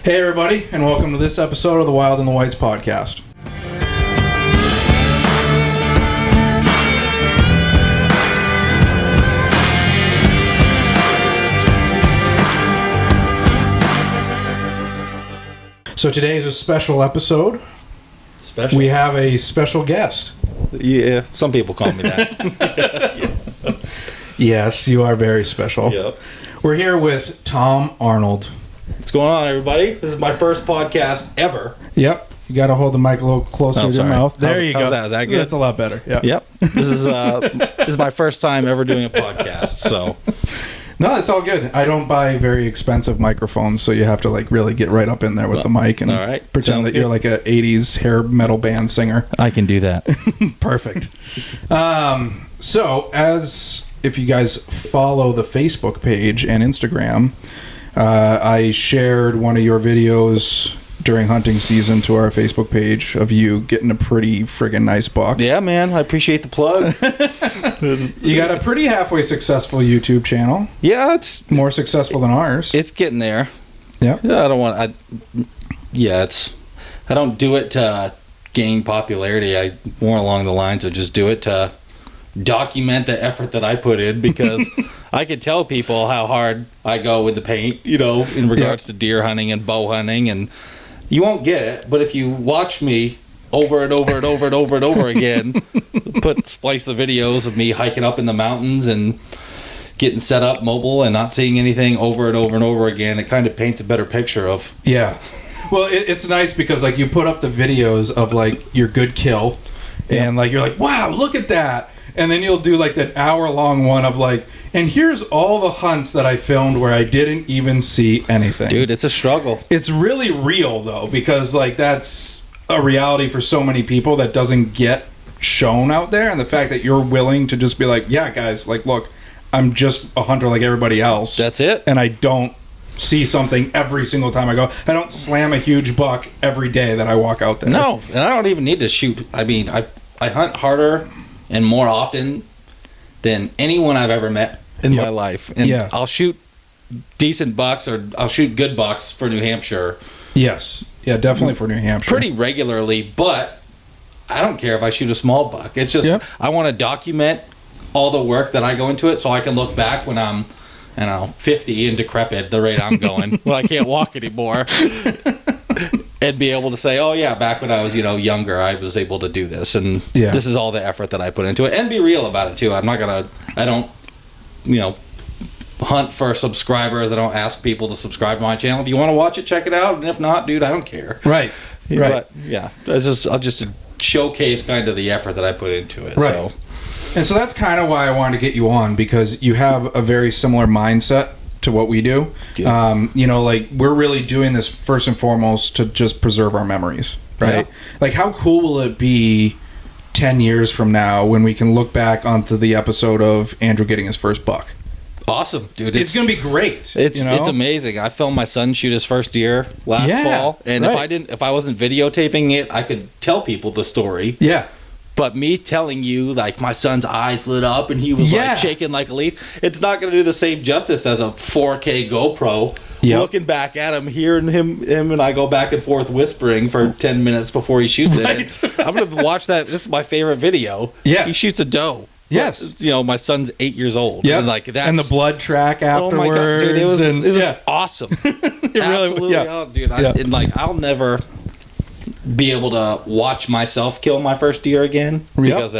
Hey everybody, and welcome to this episode of the Wild and the Whites podcast. So today is a special episode. Special? We have a special guest. Yeah, some people call me that. Yeah. Yes, you are very special. Yep. We're here with Tom Arnold. What's going on, everybody? This is my first podcast ever. Yep. You got to hold the mic a little closer to your mouth. There you go. How's that? Is that good? That's a lot better. Yeah. Yep. This is my first time ever doing a podcast, so. No, it's all good. I don't buy very expensive microphones, so you have to really get right up in there with the mic and pretend Sounds that good. you're like a 80s hair metal band singer. I can do that. Perfect. So, if you guys follow the Facebook page and Instagram, I shared one of your videos during hunting season to our Facebook page of you getting a pretty friggin' nice buck. Yeah, man. I appreciate the plug. You got a pretty halfway successful YouTube channel. Yeah, it's More successful than ours. it's getting there. Yeah. Yeah, I don't do it to gain popularity. I more along the lines of just do it to document the effort that I put in, because I could tell people how hard I go with the paint, in regards to deer hunting and bow hunting, and you won't get it. But if you watch me over and over and over and over and over again, splice the videos of me hiking up in the mountains and getting set up mobile and not seeing anything over and over and over again, it kind of paints a better picture of. Yeah. Well, it's nice because you put up the videos of your good kill, and you're like, wow, look at that. And then you'll do that hour-long one of and here's all the hunts that I filmed where I didn't even see anything. Dude, it's a struggle. It's really real, though, because that's a reality for so many people that doesn't get shown out there. And the fact that you're willing to just be yeah, guys, look, I'm just a hunter like everybody else. That's it. And I don't see something every single time I go. I don't slam a huge buck every day that I walk out there. No, and I don't even need to shoot. I mean, I hunt harder and more often than anyone I've ever met in my life. And I'll shoot decent bucks, or I'll shoot good bucks for New Hampshire. Yes. Yeah, definitely for New Hampshire. Pretty regularly, but I don't care if I shoot a small buck. It's just, I want to document all the work that I go into it so I can look back when I'm, 50 and decrepit, the rate I'm going, when I can't walk anymore. And be able to say, oh yeah, back when I was, younger, I was able to do this, and this is all the effort that I put into it, and be real about it too. I don't, hunt for subscribers. I don't ask people to subscribe to my channel. If you want to watch it, check it out, and if not, dude, I don't care. Right. But, yeah, I'll just showcase kind of the effort that I put into it. Right. So. And so that's kind of why I wanted to get you on, because you have a very similar mindset to what we do. Yeah. We're really doing this first and foremost to just preserve our memories, right? Yeah. How cool will it be 10 years from now when we can look back onto the episode of Andrew getting his first buck? Awesome, dude. It's going to be great. It's amazing. I filmed my son shoot his first deer last fall, and if I wasn't videotaping it, I could tell people the story. Yeah. But me telling you, my son's eyes lit up and he was shaking like a leaf, it's not going to do the same justice as a 4K GoPro. Yep. Looking back at him, hearing him and I go back and forth whispering for 10 minutes before he shoots it. I'm going to watch that. This is my favorite video. Yeah. He shoots a doe. Yes. My son's 8 years old. Yeah. And that's, and the blood track afterwards. Oh my God, dude, it was awesome. It Absolutely. Really, oh, dude. I'll never be able to watch myself kill my first deer again, because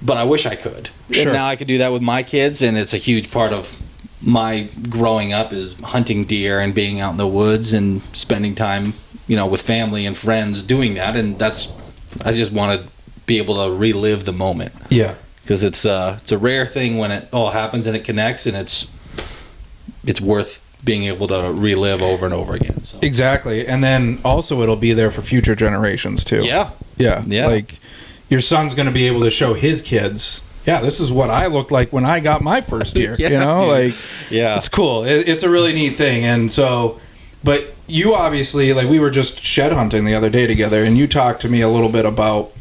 but I wish I could. Sure. And now I can do that with my kids, and it's a huge part of my growing up is hunting deer and being out in the woods and spending time, with family and friends doing that. And I just want to be able to relive the moment. Yeah. Because it's a rare thing when it all happens and it connects, and it's worth being able to relive over and over again. So. Exactly. And then also it'll be there for future generations too. Yeah. Your son's going to be able to show his kids, this is what I looked like when I got my first deer. It's cool. It's a really neat thing. And so, but you obviously, we were just shed hunting the other day together, and you talked to me a little bit about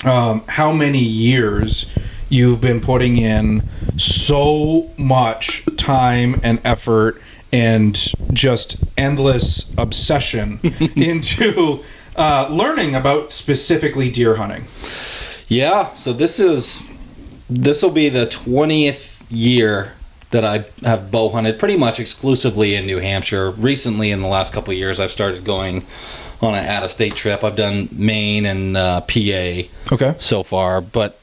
how many years you've been putting in so much time and effort and just endless obsession into learning about specifically deer hunting. Yeah, so this will be the 20th year that I have bow hunted pretty much exclusively in New Hampshire. Recently, in the last couple of years, I've started going on an out-of-state trip. I've done Maine and PA so far, but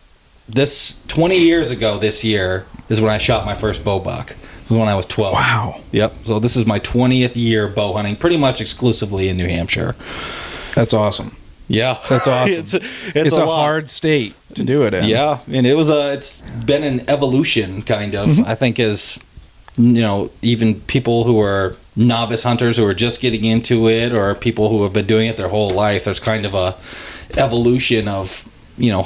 this 20 years ago this year is when I shot my first bow buck. It was when I was 12. Wow. Yep. So this is my 20th year bow hunting, pretty much exclusively in New Hampshire. That's awesome. Yeah, that's awesome. It's a hard state to do it in. Yeah, and it's been an evolution, kind of. I think as even people who are novice hunters who are just getting into it, or people who have been doing it their whole life, there's kind of a evolution of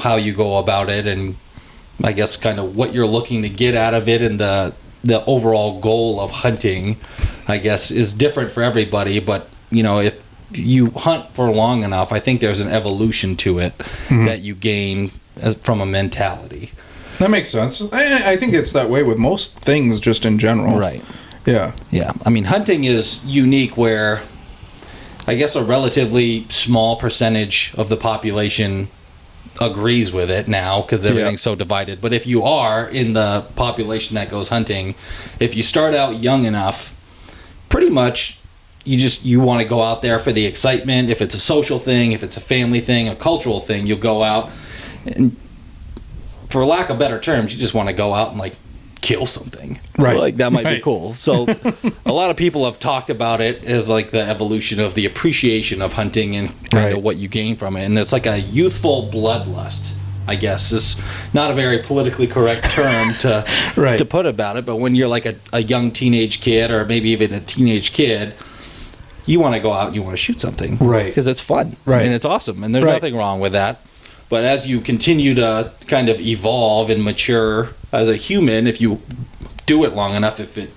how you go about it, and I guess kind of what you're looking to get out of it, and the overall goal of hunting, I guess, is different for everybody. But if you hunt for long enough, I think there's an evolution to it that you gain from a mentality. That makes sense. I think it's that way with most things just in general. Right. Yeah. Yeah. I mean, hunting is unique where I guess a relatively small percentage of the population agrees with it now because everything's so divided. But if you are in the population that goes hunting, if you start out young enough, pretty much you want to go out there for the excitement. If it's a social thing, if it's a family thing, a cultural thing, you'll go out and, for lack of better terms, you just want to go out and like kill something. Right. Like that might be cool. So a lot of people have talked about it as like the evolution of the appreciation of hunting and kind of what you gain from it. And it's like a youthful bloodlust, I guess, is not a very politically correct term to put about it. But when you're like a young teenage kid, or maybe even a teenage kid, you want to go out and you want to shoot something. Right. Because it's fun. Right. And it's awesome. And there's nothing wrong with that. But as you continue to kind of evolve and mature as a human, if you do it long enough, if it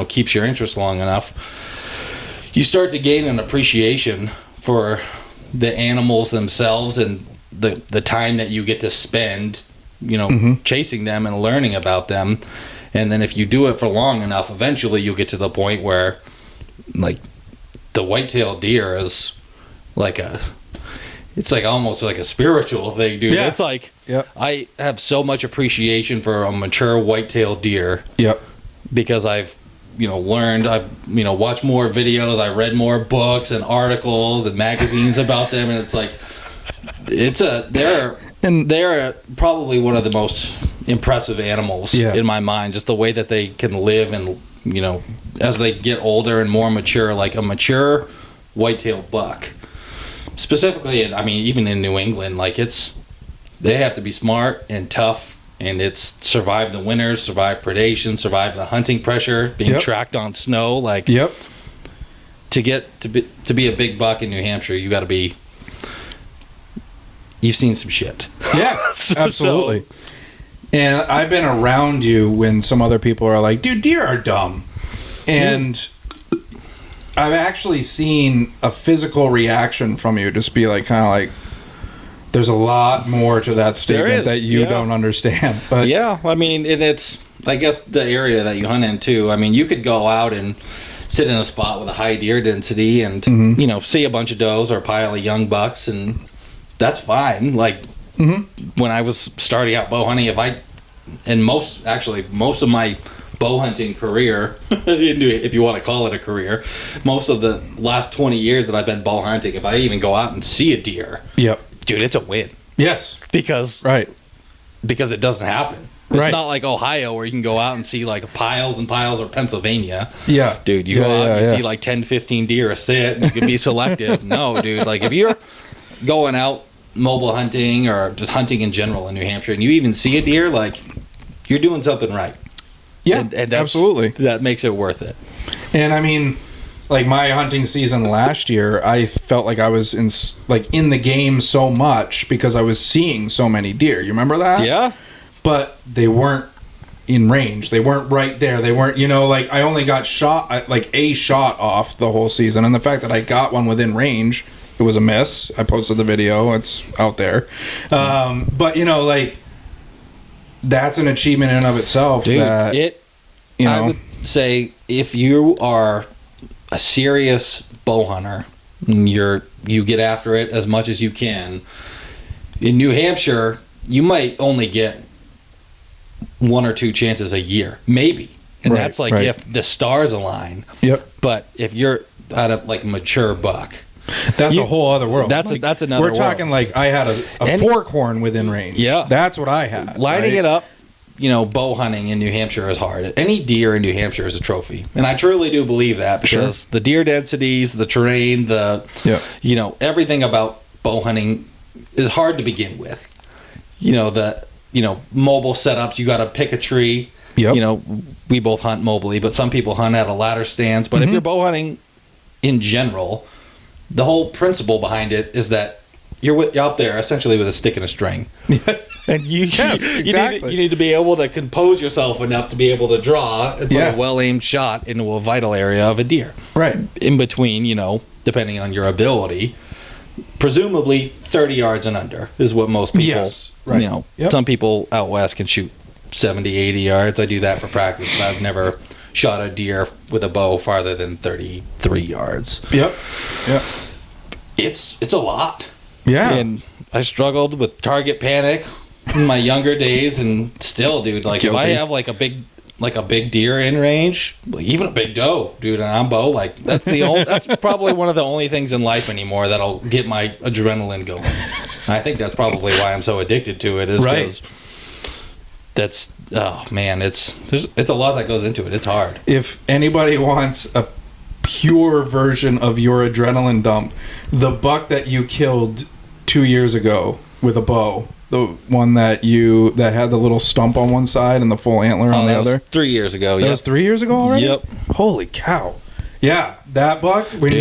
keeps your interest long enough, you start to gain an appreciation for the animals themselves and the time that you get to spend, chasing them and learning about them. And then if you do it for long enough, eventually you'll get to the point where, like, the white-tailed deer is like it's like almost like a spiritual thing, dude. Yeah. It's like I have so much appreciation for a mature white-tailed deer. Yep. Because I've learned, I've watched more videos, I read more books and articles and magazines about them, and it's like they're probably one of the most impressive animals in my mind. Just the way that they can live, and as they get older and more mature, like a mature white-tailed buck. Specifically, I mean, even in New England, like they have to be smart and tough, and it's survive the winters, survive predation, survive the hunting pressure, being tracked on snow. Like, to be a big buck in New Hampshire, you got to be. You've seen some shit. Yeah, absolutely. And I've been around you when some other people are like, dude, deer are dumb. And I've actually seen a physical reaction from you just be like, kind of like, there's a lot more to that statement that you don't understand. But yeah, I mean, it's, I guess, the area that you hunt in too. I mean, you could go out and sit in a spot with a high deer density and, see a bunch of does or a pile of young bucks, and that's fine. Like, when I was starting out bow hunting, most of my bow hunting career, if you want to call it a career, most of the last 20 years that I've been bow hunting, if I even go out and see a deer, dude, it's a win. Yes. Because it doesn't happen. It's not like Ohio where you can go out and see like piles and piles, or Pennsylvania. Yeah. Dude, you go out and you see like 10, 15 deer a sit, and you can be selective. No, dude, like if you're going out mobile hunting or just hunting in general in New Hampshire and you even see a deer, like, you're doing something right. Yeah, and absolutely. That makes it worth it. And I mean, like my hunting season last year, I felt like I was in the game so much because I was seeing so many deer. You remember that? Yeah. But they weren't in range. They weren't right there. They weren't, like I only got a shot off the whole season. And the fact that I got one within range, it was a miss. I posted the video. It's out there. But, like, that's an achievement in and of itself. Dude, I would say if you are a serious bow hunter, and you get after it as much as you can, in New Hampshire, you might only get 1 or 2 chances a year, maybe. And that's like if the stars align. Yep. But if you're at a like mature buck, that's a whole other world. That's another world. We're talking like I had a forkhorn within range. Yeah. That's what I had. Lighting it up, bow hunting in New Hampshire is hard. Any deer in New Hampshire is a trophy. And I truly do believe that because the deer densities, the terrain, everything about bow hunting is hard to begin with. Mobile setups, you got to pick a tree. Yep. We both hunt mobily, but some people hunt at a ladder stance. But if you're bow hunting in general, the whole principle behind it is that you're out there essentially with a stick and a string. And you need to be able to compose yourself enough to be able to draw and put a well-aimed shot into a vital area of a deer. Right. In between, depending on your ability, presumably 30 yards and under is what most people, yes. Right. Some people out west can shoot 70, 80 yards. I do that for practice, but I've never shot a deer with a bow farther than 33 yards. Yep. It's a lot. Yeah. And I struggled with target panic in my younger days, and still, dude, like Guilty. If I have like a big deer in range, like even a big doe, dude, and I'm bow, like that's probably one of the only things in life anymore that'll get my adrenaline going. I think that's probably why I'm so addicted to it, is because it's a lot that goes into it. It's hard. If anybody wants a pure version of your adrenaline dump, the buck that you killed 2 years ago with a bow, the one that had the little stump on one side and the full antler on the other. 3 years ago. That was 3 years ago already? Yep. Holy cow. Yeah, that buck, when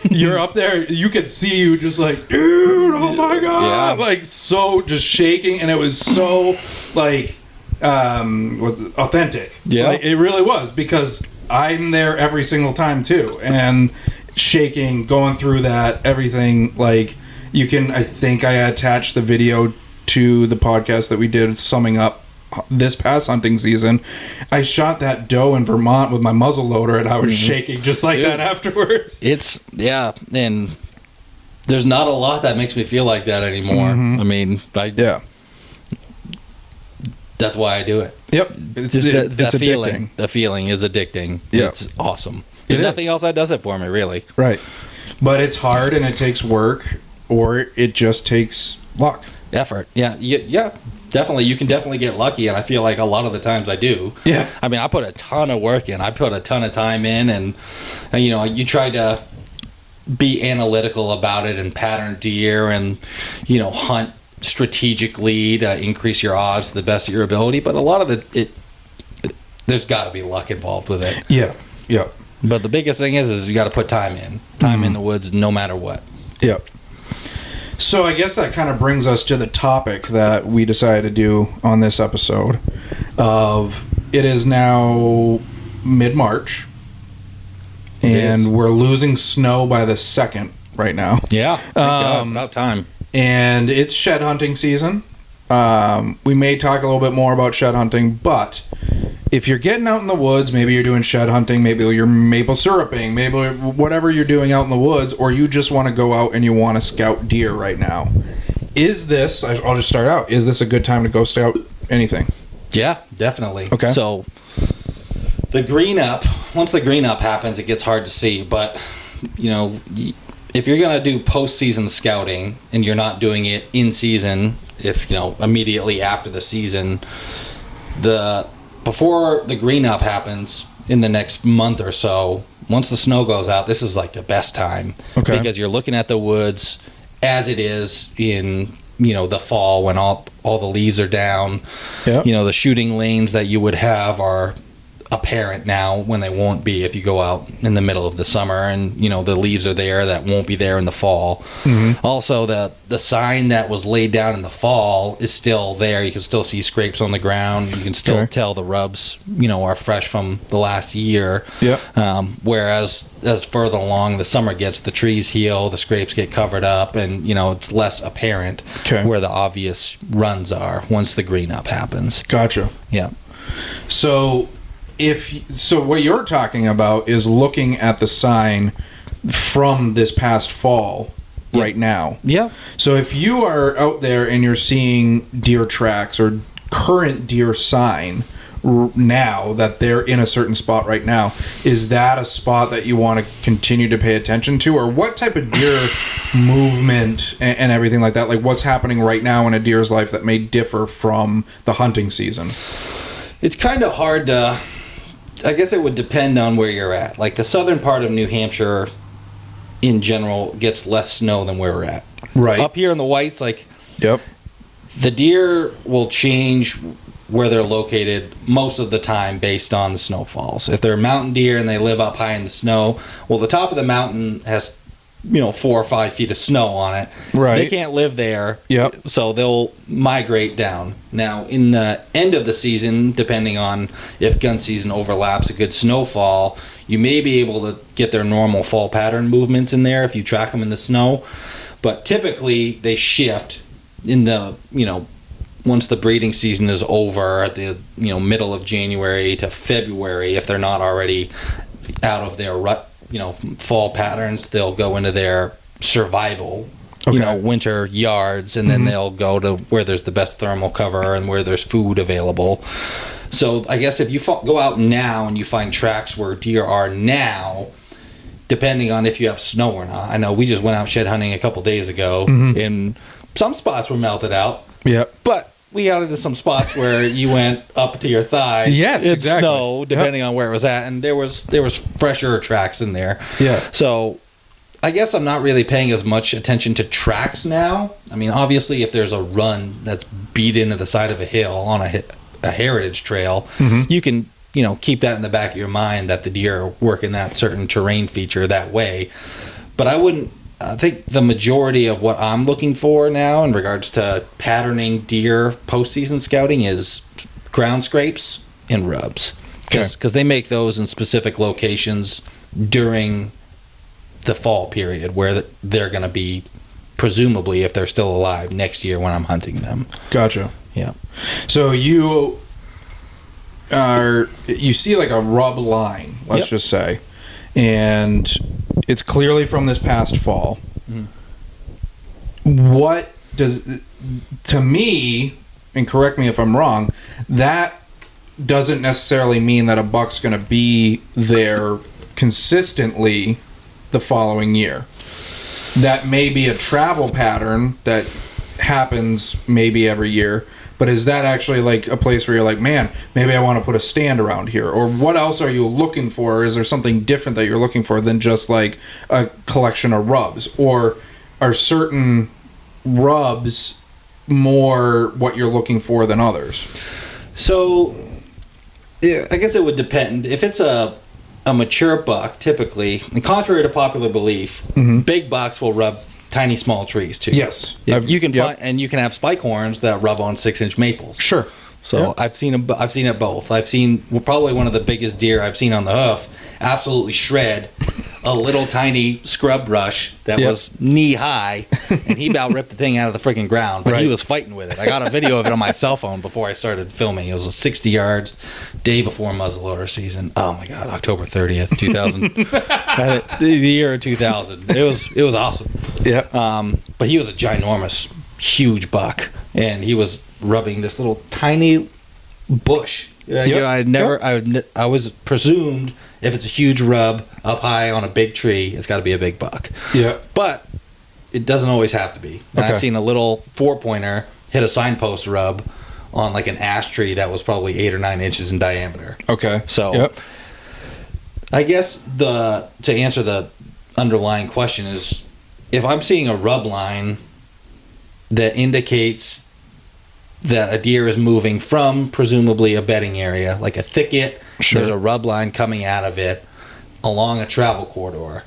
you're up there, you could see you just like, dude, oh my God. Yeah. Like, so just shaking, and it was so, like, was authentic. Yeah. Like, it really was, because I'm there every single time, too. And shaking, going through that, everything, like, I think I attached the video to the podcast that we did summing up this past hunting season. I shot that doe in Vermont with my muzzle loader, and I was shaking just like that afterwards. And there's not a lot that makes me feel like that anymore. I mean, that's why I do it. Yep. It's that feeling. The feeling is addicting. Yep. It's awesome. There's nothing else that does it for me, really. Right. But it's hard, and it takes work, or it just takes luck. Effort. Yeah. Definitely. You can definitely get lucky, and I feel like a lot of the times I do. Yeah. I mean, I put a ton of work in. I put a ton of time in, and you try to be analytical about it and pattern deer and, hunt strategically to increase your odds to the best of your ability. But a lot of there's got to be luck involved with it. Yeah. Yeah. But the biggest thing is you got to put time in the woods, no matter what. Yep. So I guess that kind of brings us to the topic that we decided to do on this episode. It is now mid-March, and we're losing snow by the 2nd right now. Yeah, about time. And it's shed hunting season. We may talk a little bit more about shed hunting, but if you're getting out in the woods, maybe you're doing shed hunting, maybe you're maple syruping, maybe whatever you're doing out in the woods, or you just want to go out and you want to scout deer right now. I'll just start out, is this a good time to go scout anything? Yeah, definitely. Okay. So once the green up happens, it gets hard to see, but if you're going to do postseason scouting and you're not doing it in season, immediately after the season, before the green up happens in the next month or so, once the snow goes out, this is like the best time. Okay. Because you're looking at the woods as it is in the fall when all the leaves are down. Yep. The shooting lanes that you would have are apparent now when they won't be if you go out in the middle of the summer, and the leaves are there that won't be there in the fall. Also, the sign that was laid down in the fall is still there. You can still see scrapes on the ground. You can still tell the rubs are fresh from the last year. Whereas as further along the summer gets, the trees heal, the scrapes get covered up, and it's less apparent where the obvious runs are once the green up happens. Gotcha. Yeah. So so what you're talking about is looking at the sign from this past fall right now. Yeah. So if you are out there and you're seeing deer tracks or current deer sign now that they're in a certain spot right now, is that a spot that you want to continue to pay attention to? Or what type of deer movement and everything like that, like what's happening right now in a deer's life that may differ from the hunting season? It's kind of hard to, I guess it would depend on where you're at. Like the southern part of New Hampshire in general gets less snow than where we're at. Right. Up here in the Whites, like, yep, the deer will change where they're located most of the time based on the snowfalls. If they're mountain deer and they live up high in the snow, well, the top of the mountain has 4 or 5 feet of snow on it. Right. They can't live there. Yep. So they'll migrate down. Now, in the end of the season, depending on if gun season overlaps a good snowfall, you may be able to get their normal fall pattern movements in there if you track them in the snow. But typically, they shift in the, once the breeding season is over at the, middle of January to February, if they're not already out of their rut, fall patterns, they'll go into their survival, winter yards, and then they'll go to where there's the best thermal cover and where there's food available. So I guess if you go out now and you find tracks where deer are now, depending on if you have snow or not. I know we just went out shed hunting a couple days ago, and some spots were melted out. Yeah. But we got into some spots where you went up to your thighs in snow, depending on where it was at, and there was fresher tracks in there. Yeah. So I guess I'm not really paying as much attention to tracks now. I mean, obviously, if there's a run that's beat into the side of a hill on a heritage trail, you can keep that in the back of your mind that the deer are working that certain terrain feature that way. But I think the majority of what I'm looking for now in regards to patterning deer postseason scouting is ground scrapes and rubs. Because they make those in specific locations during the fall period where they're going to be, presumably, if they're still alive, next year when I'm hunting them. Gotcha. Yeah. So you see like a rub line, let's just say, and it's clearly from this past fall. What does, to me, and correct me if I'm wrong, that doesn't necessarily mean that a buck's going to be there consistently the following year. That may be a travel pattern that happens maybe every year, but is that actually like a place where you're like, man, maybe I want to put a stand around here? Or what else are you looking for? Is there something different that you're looking for than just like a collection of rubs? Or are certain rubs more what you're looking for than others? So I guess it would depend. If it's a mature buck, typically, and contrary to popular belief, big bucks will rub tiny small trees too. Yes, you can find, and you can have spike horns that rub on 6-inch maples. Sure. So I've seen it both. I've seen probably one of the biggest deer I've seen on the hoof absolutely shred a little tiny scrub brush that was knee high, and he about ripped the thing out of the freaking ground. But he was fighting with it. I got a video of it on my cell phone before I started filming. It was a 60 yards, day before muzzleloader season. Oh my God, October 30th, 2000, the year 2000. It was awesome. Yeah. But he was a ginormous, huge buck, and he was rubbing this little tiny bush. I was presumed if it's a huge rub up high on a big tree, it's got to be a big buck. Yeah. But it doesn't always have to be. And I've seen a little 4-pointer hit a signpost rub on like an ash tree that was probably 8 or 9 inches in diameter. Okay. So I guess to answer the underlying question is, if I'm seeing a rub line that indicates that a deer is moving from presumably a bedding area, like a thicket, there's a rub line coming out of it along a travel corridor,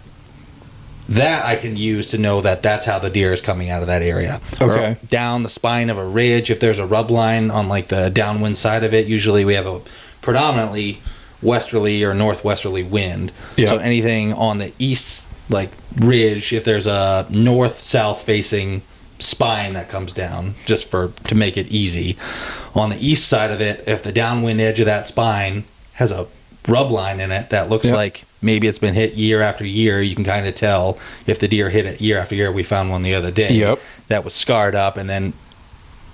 that I can use to know that that's how the deer is coming out of that area. Okay. Or down the spine of a ridge, if there's a rub line on like the downwind side of it, usually we have a predominantly westerly or northwesterly wind. So anything on the east, like ridge, if there's a north-south facing spine that comes down, just to make it easy. On the east side of it, if the downwind edge of that spine has a rub line in it that looks like maybe it's been hit year after year. You can kind of tell if the deer hit it year after year. We found one the other day that was scarred up, and then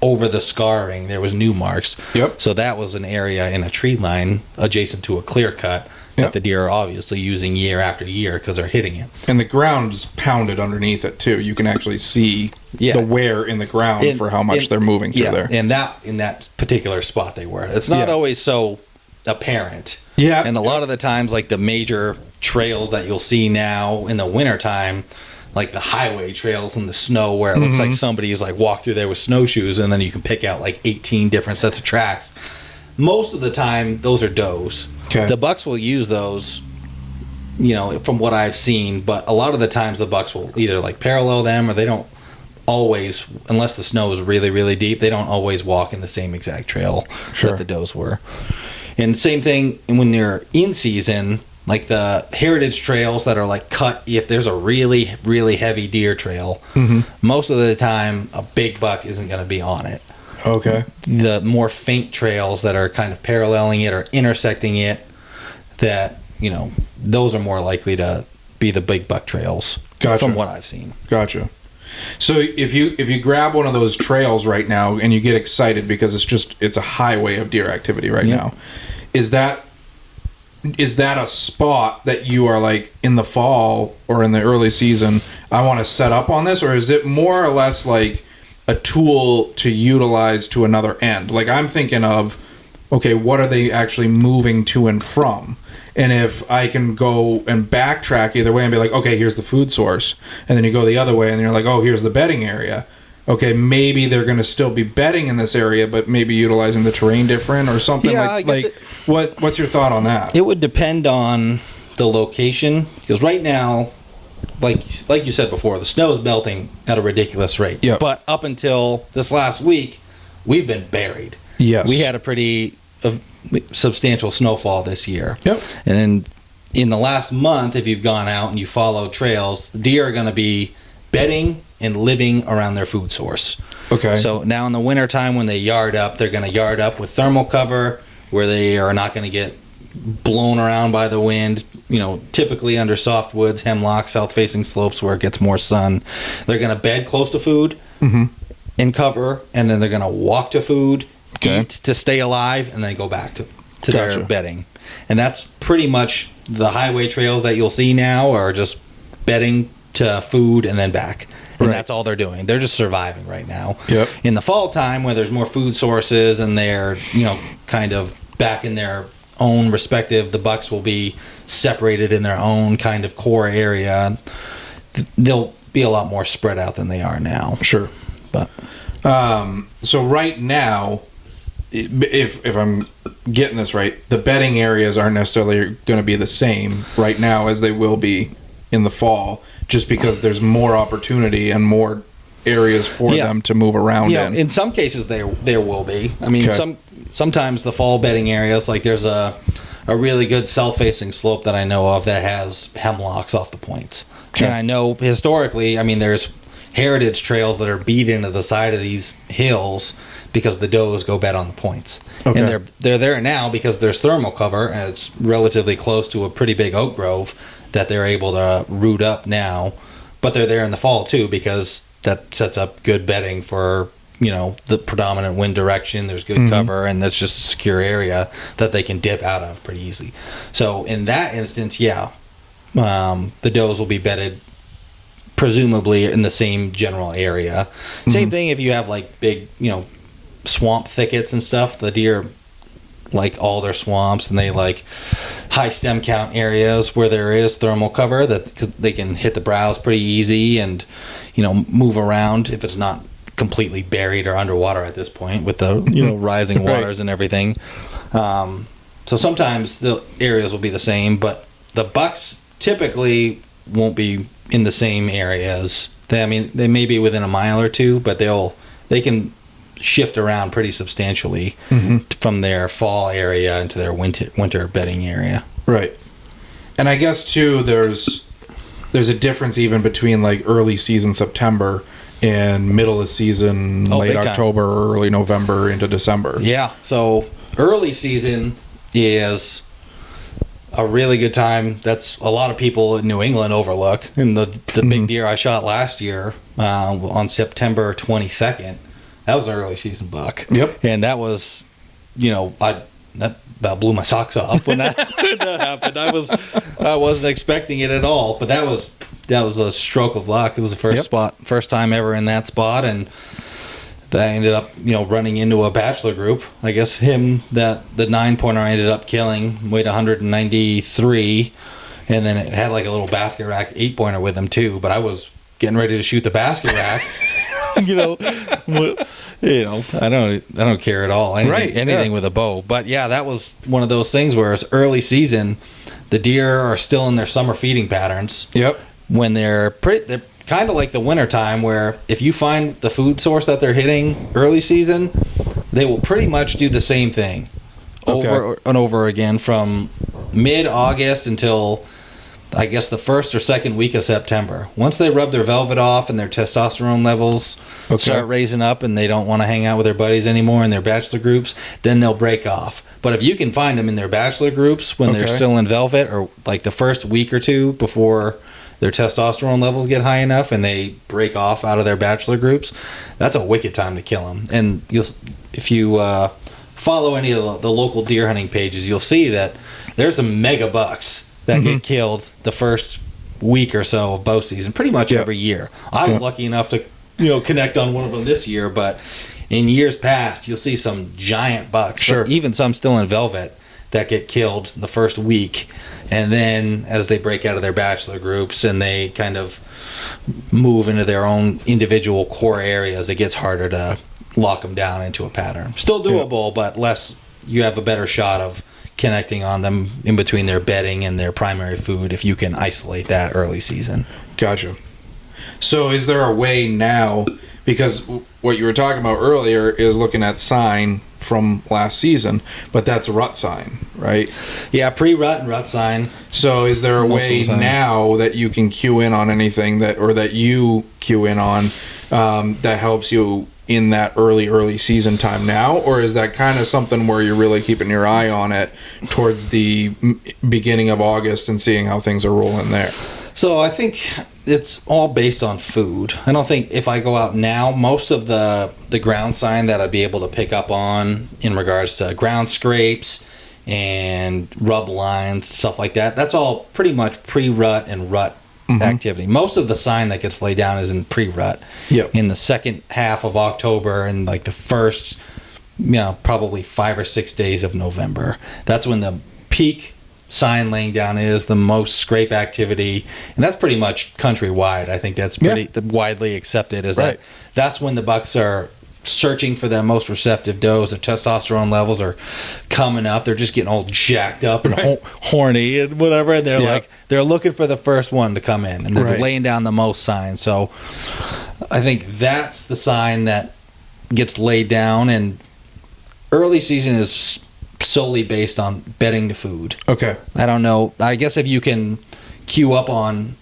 over the scarring there was new marks. So that was an area in a tree line adjacent to a clear cut that the deer are obviously using year after year because they're hitting it. And the ground is pounded underneath it too. You can actually see the wear in the ground for how much they're moving through there. And in that particular spot they were. It's not always so apparent. And a lot of the times, like the major trails that you'll see now in the wintertime, like the highway trails in the snow where it looks like somebody's like walked through there with snowshoes, and then you can pick out like 18 different sets of tracks. Most of the time, those are does. The bucks will use those, you know, from what I've seen, but a lot of the times the bucks will either like parallel them, or they don't always, unless the snow is really, really deep, they don't always walk in the same exact trail that the does were. And same thing when they're in season, like the heritage trails that are like cut, if there's a really, really heavy deer trail, most of the time a big buck isn't going to be on it. The more faint trails that are kind of paralleling it or intersecting it, that, you know, those are more likely to be the big buck trails from what I've seen. So if you grab one of those trails right now and you get excited because it's a highway of deer activity right now, is that a spot that you are like in the fall or in the early season, I want to set up on this, or is it more or less like a tool to utilize to another end? Like I'm thinking of, okay, what are they actually moving to and from? And if I can go and backtrack either way and be like, okay, here's the food source, and then you go the other way and you're like, oh, here's the bedding area. Okay, maybe they're going to still be bedding in this area, but maybe utilizing the terrain different or something. What's your thought on that? It would depend on the location, because right now, like you said before, the snow is melting at a ridiculous rate. But up until this last week, we've been buried. We had a pretty substantial snowfall this year. And then in the last month, if you've gone out and you follow trails, deer are going to be bedding and living around their food source. So now in the wintertime when they yard up, they're going to yard up with thermal cover where they are not going to get blown around by the wind, you know, typically under softwoods, hemlock, south-facing slopes where it gets more sun. They're going to bed close to food and cover, and then they're going to walk to food, eat to stay alive, and then go back to their bedding. And that's pretty much the highway trails that you'll see now are just bedding to food and then back. And that's all they're doing. They're just surviving right now. In the fall time, where there's more food sources and they're, you know, kind of back in their own respective, the bucks will be separated in their own kind of core area. They'll be a lot more spread out than they are now. But so right now, if I'm getting this right, the bedding areas aren't necessarily going to be the same right now as they will be in the fall, just because there's more opportunity and more areas for them to move around in. In some cases there will be. I mean, sometimes the fall bedding areas, like there's a really good south-facing slope that I know of that has hemlocks off the points. And I know historically, I mean, there's heritage trails that are beat into the side of these hills because the does go bed on the points. And they're there now because there's thermal cover, and it's relatively close to a pretty big oak grove that they're able to root up now. But they're there in the fall too, because that sets up good bedding for, you know, the predominant wind direction. There's good cover, and that's just a secure area that they can dip out of pretty easily. So in that instance, the does will be bedded presumably in the same general area. Same thing if you have like big, you know, swamp thickets and stuff. The deer like all their swamps, and they like high stem count areas where there is thermal cover, that cause they can hit the browse pretty easy and, you know, move around if it's not completely buried or underwater at this point with the, you know, rising waters and everything. So sometimes the areas will be the same, but the bucks typically won't be in the same areas. They may be within a mile or two, but they can shift around pretty substantially from their fall area into their winter bedding area. And I guess too, there's a difference even between like early season September and middle of season late October or early November into December. So early season is a really good time. That's a lot of people in New England overlook. And the big deer I shot last year on September 22nd, that was an early season buck. Yep. And that was, that about blew my socks off when that happened. I wasn't expecting it at all, but that was a stroke of luck. It was the first time ever in that spot, and I ended up, running into a bachelor group. I guess the 9-pointer I ended up killing weighed 193, and then it had like a little basket rack 8-pointer with him too. But I was getting ready to shoot the basket rack. I don't care at all. Anything with a bow. But yeah, that was one of those things where it's early season. The deer are still in their summer feeding patterns. Yep. When they're kind of like the winter time, where if you find the food source that they're hitting early season, they will pretty much do the same thing over and over again from mid-August until I guess the first or second week of September. Once they rub their velvet off and their testosterone levels start raising up and they don't want to hang out with their buddies anymore in their bachelor groups, then they'll break off. But if you can find them in their bachelor groups when they're still in velvet, or like the first week or two before their testosterone levels get high enough and they break off out of their bachelor groups, that's a wicked time to kill them. And if you follow any of the local deer hunting pages, you'll see that there's some mega bucks that get killed the first week or so of bow season, pretty much every year. I was lucky enough to connect on one of them this year, but in years past, you'll see some giant bucks, even some still in velvet, that get killed the first week. And then as they break out of their bachelor groups and they kind of move into their own individual core areas, it gets harder to lock them down into a pattern. Still doable, but you have a better shot of connecting on them in between their bedding and their primary food if you can isolate that early season. Gotcha. So is there a way now, because what you were talking about earlier is looking at sign from last season, but that's rut sign, right? Yeah, pre-rut and rut sign. So is there a way now that you can cue in on anything that you cue in on that helps you in that early season time now, or is that kind of something where you're really keeping your eye on it towards the beginning of August and seeing how things are rolling there? So I think it's all based on food. I don't think if I go out now, most of the ground sign that I'd be able to pick up on in regards to ground scrapes and rub lines, stuff like that, that's all pretty much pre-rut and rut activity. Most of the sign that gets laid down is in pre-rut. Yep. In the second half of October and like the first, probably 5 or 6 days of November. That's when the peak sign laying down is, the most scrape activity, and that's pretty much countrywide. I think that's pretty widely accepted, is that's when the bucks are searching for their most receptive does. Their testosterone levels are coming up. They're just getting all jacked up and horny and whatever, and they're looking for the first one to come in, and they're laying down the most sign. So I think that's the sign that gets laid down, and early season is solely based on bedding to food. Okay. I don't know. I guess if you can queue up on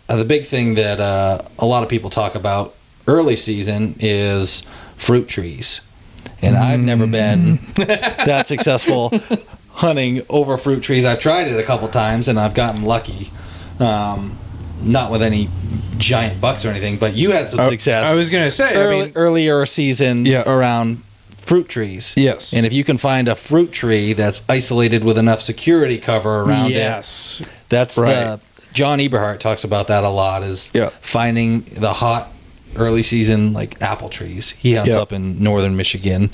the big thing that a lot of people talk about early season is fruit trees. And I've never been that successful hunting over fruit trees. I've tried it a couple times and I've gotten lucky. Not with any giant bucks or anything, but you had some success. I was going to say, earlier season around fruit trees. Yes. And if you can find a fruit tree that's isolated with enough security cover around it, that's the John Eberhardt talks about that a lot, is finding the hot early season like apple trees. He hunts up in northern Michigan,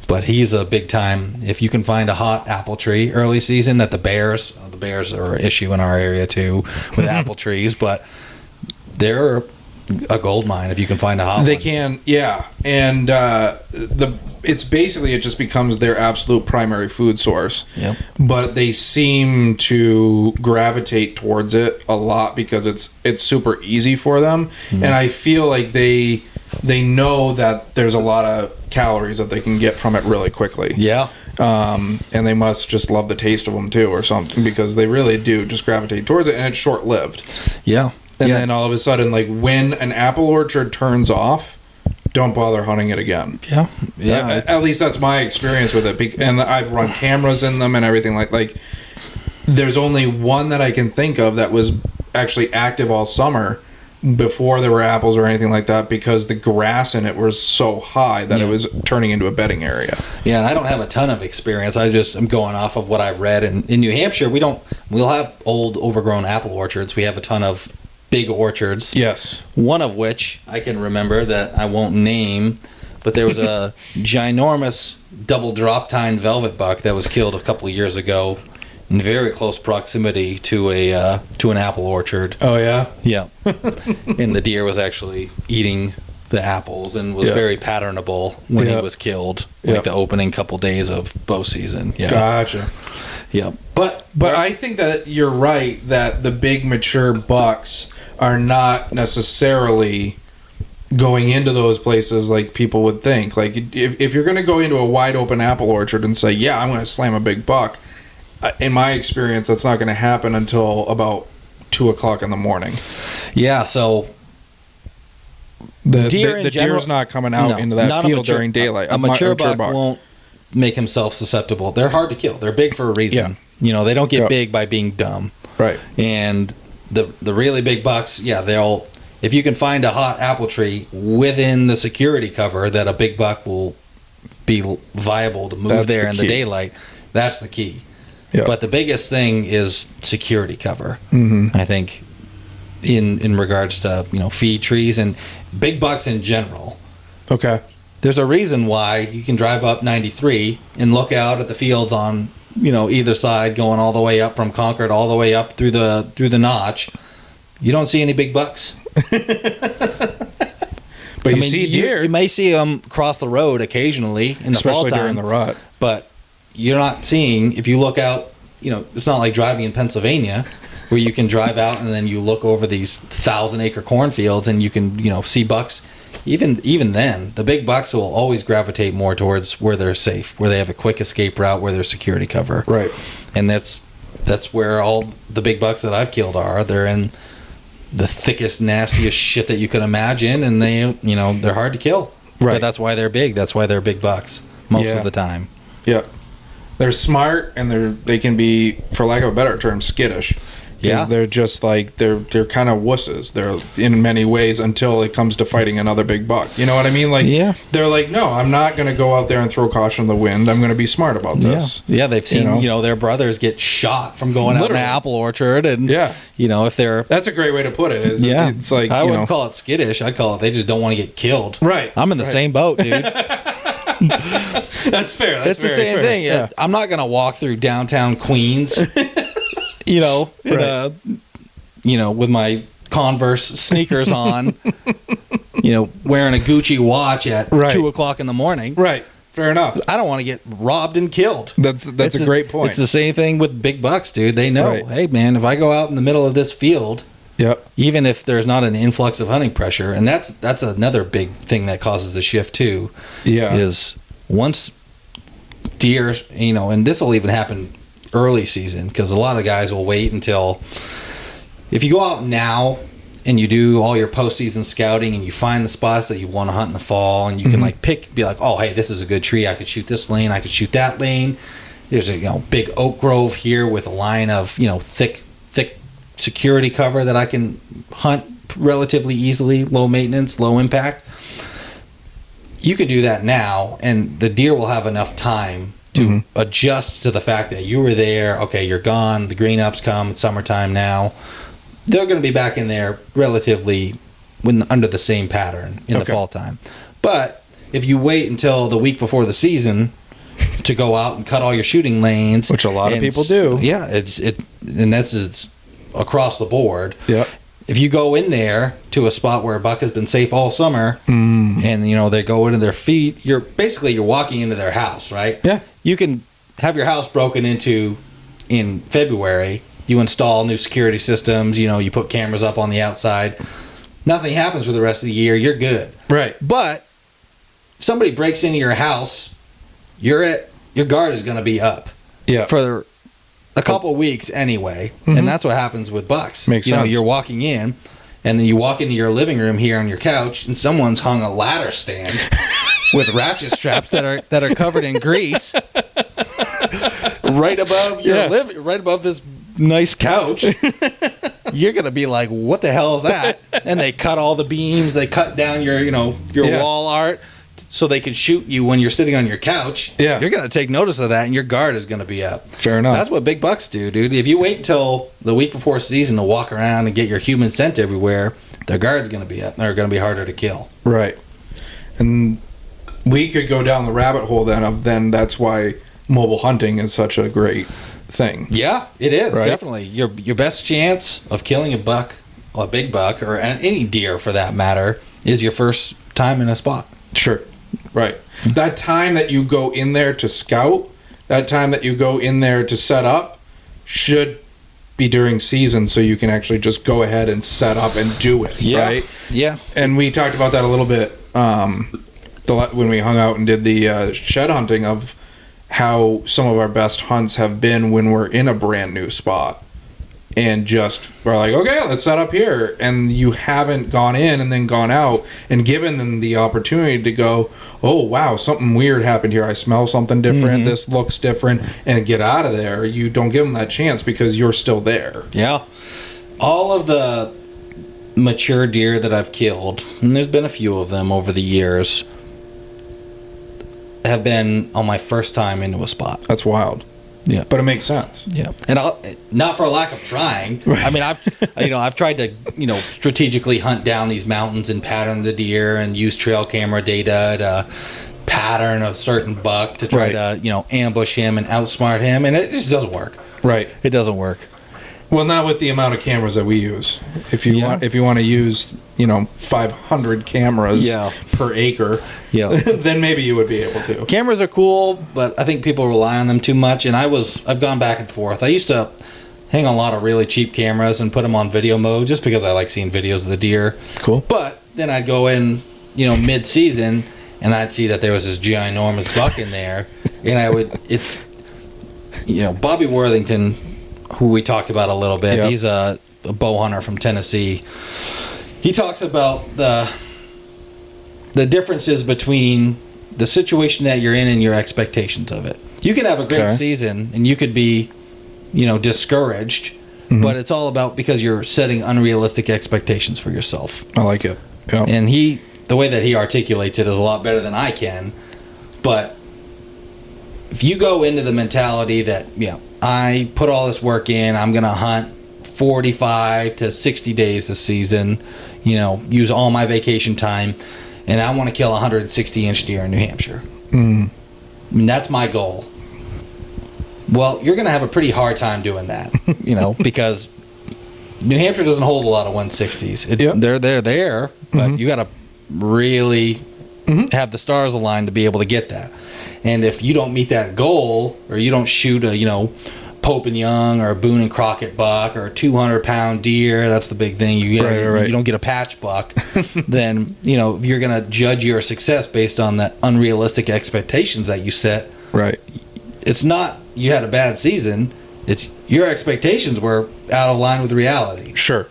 but he's a big time. If you can find a hot apple tree early season, that the bears are an issue in our area too with apple trees, but they're a gold mine if you can find a hot one. They can, and it's basically, it just becomes their absolute primary food source. Yep. But they seem to gravitate towards it a lot because it's super easy for them, and I feel like they know that there's a lot of calories that they can get from it really quickly. Yeah. And they must just love the taste of them too, or something, because they really do just gravitate towards it, and it's short-lived. Yeah. And then all of a sudden, like when an apple orchard turns off, don't bother hunting it again. Yeah. At least that's my experience with it. And I've run cameras in them and everything. Like there's only one that I can think of that was actually active all summer before there were apples or anything like that, because the grass in it was so high that it was turning into a bedding area. Yeah, and I don't have a ton of experience. I'm going off of what I've read. And in New Hampshire, we'll have old overgrown apple orchards. We have a ton of big orchards. Yes. One of which I can remember that I won't name, but there was a ginormous double drop tine velvet buck that was killed a couple of years ago in very close proximity to an apple orchard. Oh yeah? Yeah. And the deer was actually eating the apples and was very patternable when he was killed, like the opening couple days of bow season. Yeah. Gotcha. Yeah. But I think that you're right that the big mature bucks are not necessarily going into those places like people would think. Like if you're going to go into a wide open apple orchard and say, yeah, I'm going to slam a big buck, in my experience, that's not going to happen until about 2 o'clock in the morning. Yeah, so the deer's not coming out into that field during daylight. A mature buck won't make himself susceptible. They're hard to kill. They're big for a reason. Yeah. They don't get big by being dumb. Right. And the really big bucks, they'll, if you can find a hot apple tree within the security cover that a big buck will be viable to move there in the daylight, that's the key. Yep. But the biggest thing is security cover. Mm-hmm. I think in regards to feed trees and big bucks in general. Okay. There's a reason why you can drive up 93 and look out at the fields on either side, going all the way up from Concord all the way up through the notch. You don't see any big bucks. But you see deer. You may see them cross the road occasionally in the fall time, especially during the rut. But you're not seeing, if you look out, it's not like driving in Pennsylvania where you can drive out and then you look over these 1,000-acre cornfields and you can, see bucks. Even then, the big bucks will always gravitate more towards where they're safe, where they have a quick escape route, where there's security cover. Right. And that's where all the big bucks that I've killed are. They're in the thickest, nastiest shit that you can imagine, and they're hard to kill. Right. But that's why they're big. That's why they're big bucks most of the time. Yeah. They're smart, and they can be, for lack of a better term, skittish. Yeah. They're just like, they're kind of wusses. They're in many ways until it comes to fighting another big buck. You know what I mean? Like, they're like, no, I'm not going to go out there and throw caution to the wind. I'm going to be smart about this. Yeah, they've seen, their brothers get shot from going out in an apple orchard. And, if they're... That's a great way to put it. It's like, I wouldn't call it skittish. I'd call it they just don't want to get killed. Right. I'm in the same boat, dude. That's fair. That's the same thing. Yeah. I'm not going to walk through downtown Queens, with my Converse sneakers on, wearing a Gucci watch at 2 o'clock in the morning. Right. Fair enough. I don't want to get robbed and killed. That's a great point. It's the same thing with big bucks, dude. They know, hey, man, if I go out in the middle of this field, even if there's not an influx of hunting pressure, and that's another big thing that causes the shift too, is once deer, and this will even happen early season, because a lot of guys will wait until, if you go out now and you do all your postseason scouting and you find the spots that you want to hunt in the fall, and you can be like, oh, hey, this is a good tree, I could shoot this lane, I could shoot that lane, there's a big oak grove here with a line of thick security cover that I can hunt relatively easily, low maintenance, low impact. You could do that now, and the deer will have enough time to adjust to the fact that you were there. Okay, you're gone. The green ups come. It's summertime now. They're going to be back in there relatively under the same pattern in the fall time. But if you wait until the week before the season to go out and cut all your shooting lanes, which a lot of people do, and that's across the board. Yeah. If you go in there to a spot where a buck has been safe all summer, and they go into their feet, you're walking into their house, right? Yeah. You can have your house broken into in February. You install new security systems. You put cameras up on the outside. Nothing happens for the rest of the year. You're good. Right. But if somebody breaks into your house, your guard is going to be up. Yeah. For a couple of weeks anyway, and that's what happens with bucks. Makes sense. You're walking in, and then you walk into your living room here on your couch, and someone's hung a ladder stand with ratchet straps that are covered in grease right above your right above this nice couch, you're going to be like, what the hell is that? And they cut all the beams. They cut down your wall art so they can shoot you when you're sitting on your couch. Yeah. You're going to take notice of that, and your guard is going to be up. Fair enough. That's what big bucks do, dude. If you wait until the week before season to walk around and get your human scent everywhere, their guard's going to be up. They're going to be harder to kill. Right. And we could go down the rabbit hole then that's why mobile hunting is such a great thing. Yeah, it is, right? Definitely. Your best chance of killing a buck, or a big buck, or any deer for that matter, is your first time in a spot. Sure. Right. That time that you go in there to scout, that time that you go in there to set up, should be during season, so you can actually just go ahead and set up and do it. Yeah. Right? Yeah. And we talked about that a little bit when we hung out and did the shed hunting, of how some of our best hunts have been when we're in a brand new spot and just we're like, okay, let's set up here, and you haven't gone in and then gone out and given them the opportunity to go, oh wow, something weird happened here, I smell something different, this looks different, and get out of there. You don't give them that chance because you're still there. Yeah. All of the mature deer that I've killed, and there's been a few of them over the years, have been on my first time into a spot. That's wild. Yeah, but it makes sense. Yeah, and not for a lack of trying. Right. I mean, I've tried to strategically hunt down these mountains and pattern the deer and use trail camera data to pattern a certain buck to try to ambush him and outsmart him, and it just doesn't work. Right, it doesn't work. Well, not with the amount of cameras that we use. If you want to use 500 cameras per acre, then maybe you would be able to. Cameras are cool, but I think people rely on them too much, and I've gone back and forth. I used to hang on a lot of really cheap cameras and put them on video mode just because I like seeing videos of the deer. Cool. But then I'd go in, mid-season, and I'd see that there was this ginormous buck in there, and Bobby Worthington, who we talked about a little bit. Yep. He's a bow hunter from Tennessee. He talks about the differences between the situation that you're in and your expectations of it. You can have a great season and you could be, discouraged, but it's all about because you're setting unrealistic expectations for yourself. I like it. Yep. And the way that he articulates it is a lot better than I can. But if you go into the mentality that, I put all this work in, I'm going to hunt 45 to 60 days this season, use all my vacation time, and I want to kill 160-inch deer in New Hampshire. I mean, that's my goal. Well, you're going to have a pretty hard time doing that, because New Hampshire doesn't hold a lot of 160s. They're there, but you got to really have the stars aligned to be able to get that. And if you don't meet that goal, or you don't shoot a, Pope and Young or a Boone and Crockett buck or a 200-pound deer, that's the big thing. You don't get a patch buck, then, you're going to judge your success based on the unrealistic expectations that you set. Right. It's not you had a bad season. It's your expectations were out of line with reality. Sure.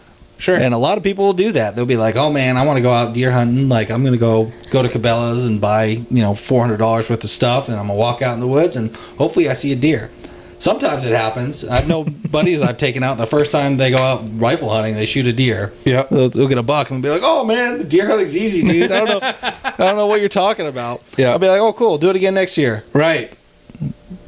And a lot of people will do that. They'll be like, oh man, I want to go out deer hunting. Like, I'm going to go to Cabela's and buy, $400 worth of stuff, and I'm going to walk out in the woods, and hopefully I see a deer. Sometimes it happens. I've known buddies I've taken out, the first time they go out rifle hunting, they shoot a deer. Yeah. They'll get a buck and be like, oh man, the deer hunting's easy, dude. I don't know what you're talking about. Yeah. I'll be like, oh cool, do it again next year. Right.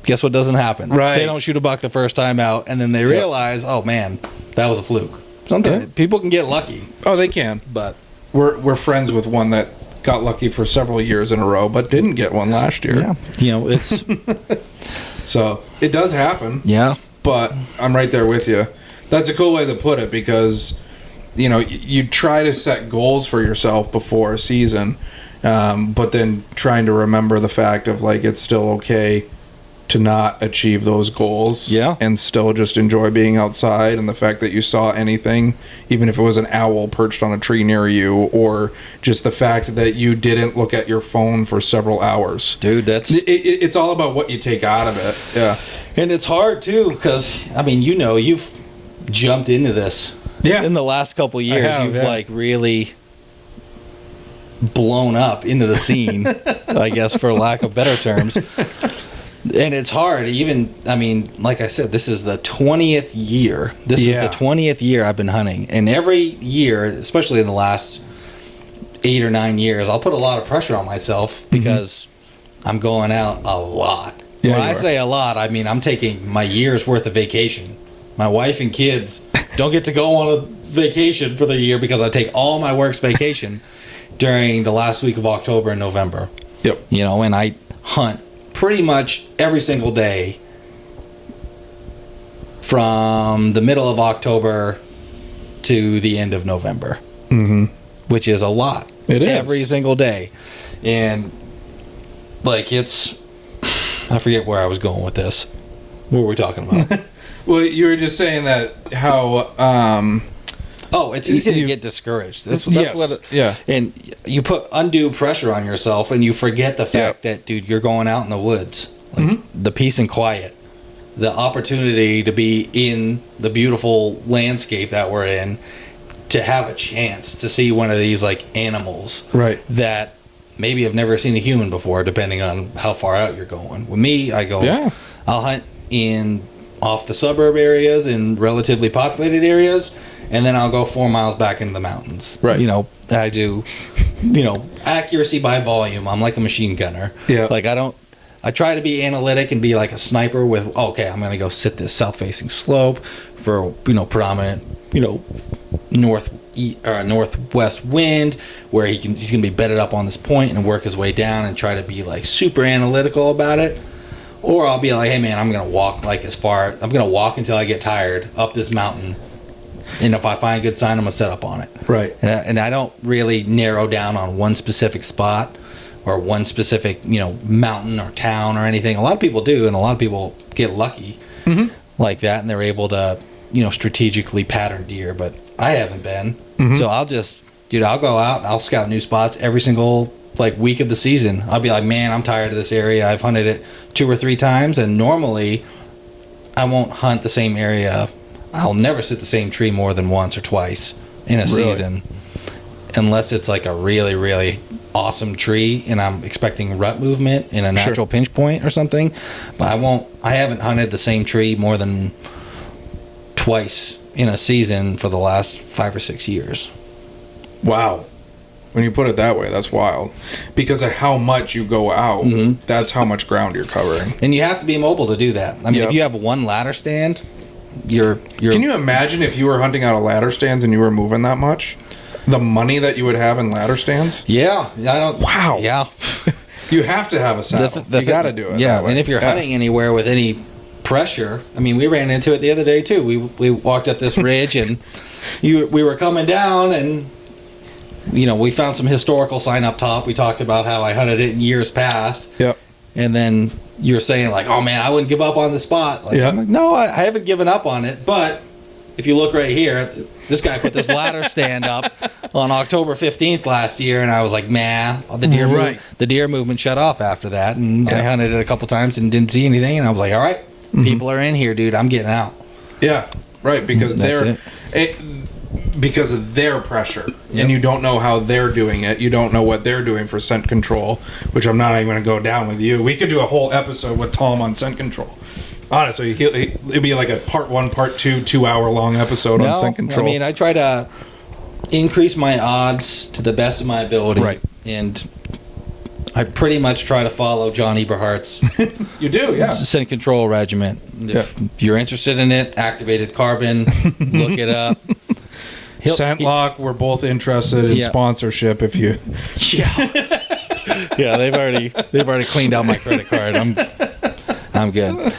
Guess what doesn't happen? Right. They don't shoot a buck the first time out, and then they realize, oh man, that was a fluke. Sometimes people can get lucky. Oh, they can. But we're friends with one that got lucky for several years in a row, but didn't get one last year. Yeah. It's so it does happen. Yeah. But I'm right there with you. That's a cool way to put it, because you try to set goals for yourself before a season, but then trying to remember the fact of it's still okay to not achieve those goals, and still just enjoy being outside, and the fact that you saw anything, even if it was an owl perched on a tree near you, or just the fact that you didn't look at your phone for several hours. Dude, it's all about what you take out of it. Yeah. And it's hard too, because you've jumped into this in the last couple of years. You've really blown up into the scene, I guess, for lack of better terms. And it's hard. Even, I mean, like I said, this is the 20th year. This is the 20th year I've been hunting. And every year, especially in the last 8 or 9 years, I'll put a lot of pressure on myself because I'm going out a lot. Yeah, when I say a lot, I mean I'm taking my year's worth of vacation. My wife and kids don't get to go on a vacation for the year because I take all my work's vacation during the last week of October and November. Yep. You know, and I hunt pretty much every single day from the middle of October to the end of November, which is a lot. It is. Every single day. And, like, I forget where I was going with this. What were we talking about? Well, you were just saying that how... it's easy to get discouraged. That's and you put undue pressure on yourself, and you forget the fact that, dude, you're going out in the woods. Like, the peace and quiet. The opportunity to be in the beautiful landscape that we're in, to have a chance to see one of these, like, animals. Right. That maybe have never seen a human before, depending on how far out you're going. With me, I'll hunt off the suburb areas in relatively populated areas, and then I'll go 4 miles back into the mountains. Right. You know, I do, accuracy by volume. I'm like a machine gunner. Yeah. Like, I try to be analytic and be like a sniper with, okay, I'm going to go sit this south-facing slope for, predominant, northwest wind, where he's going to be bedded up on this point and work his way down and try to be like super analytical about it. Or I'll be like, hey man, I'm going to walk I'm going to walk until I get tired up this mountain, and if I find a good sign, I'm going to set up on it. Right. And I don't really narrow down on one specific spot or one specific mountain or town or anything. A lot of people do, and a lot of people get lucky like that, and they're able to strategically pattern deer, but I haven't been. So I'll go out and I'll scout new spots every single week of the season. I'll be like, man, I'm tired of this area. I've hunted it 2 or 3 times, and normally I won't hunt the same area. I'll never sit the same tree more than once or twice in a season, unless it's like a really, really awesome tree and I'm expecting rut movement in a natural pinch point or something. But I haven't hunted the same tree more than twice in a season for the last 5 or 6 years. Wow. When you put it that way, that's wild. Because of how much you go out, that's how much ground you're covering. And you have to be mobile to do that. I mean, if you have one ladder stand, you're... Can you imagine if you were hunting out of ladder stands and you were moving that much? The money that you would have in ladder stands? Yeah. Wow. Yeah. You have to have a saddle. You got to do it. Yeah, and if you're hunting anywhere with any pressure, I mean, we ran into it the other day too. We walked up this ridge and we were coming down, and we found some historical sign up top. We talked about how I hunted it in years past. Yep. And then you're saying like, oh man, I wouldn't give up on the spot. I'm like, no, I haven't given up on it. But if you look right here, this guy put this ladder stand up on October 15th last year, and I was like, man, the deer movement shut off after that. And I hunted it a couple times and didn't see anything. And I was like, all right, people are in here, dude. I'm getting out. Yeah, right. Because because of their pressure, and you don't know how they're doing it. You don't know what they're doing for scent control, which I'm not even going to go down with you. We could do a whole episode with Tom on scent control. Honestly, it'd be like a part 1, part 2, 2-hour-long episode on scent control. I mean, I try to increase my odds to the best of my ability, right? And I pretty much try to follow John Eberhardt's You do, yeah. scent control regimen. If you're interested in it, activated carbon, look it up. Scentlock, we're both interested in sponsorship. If you, they've already cleaned out my credit card. I'm good.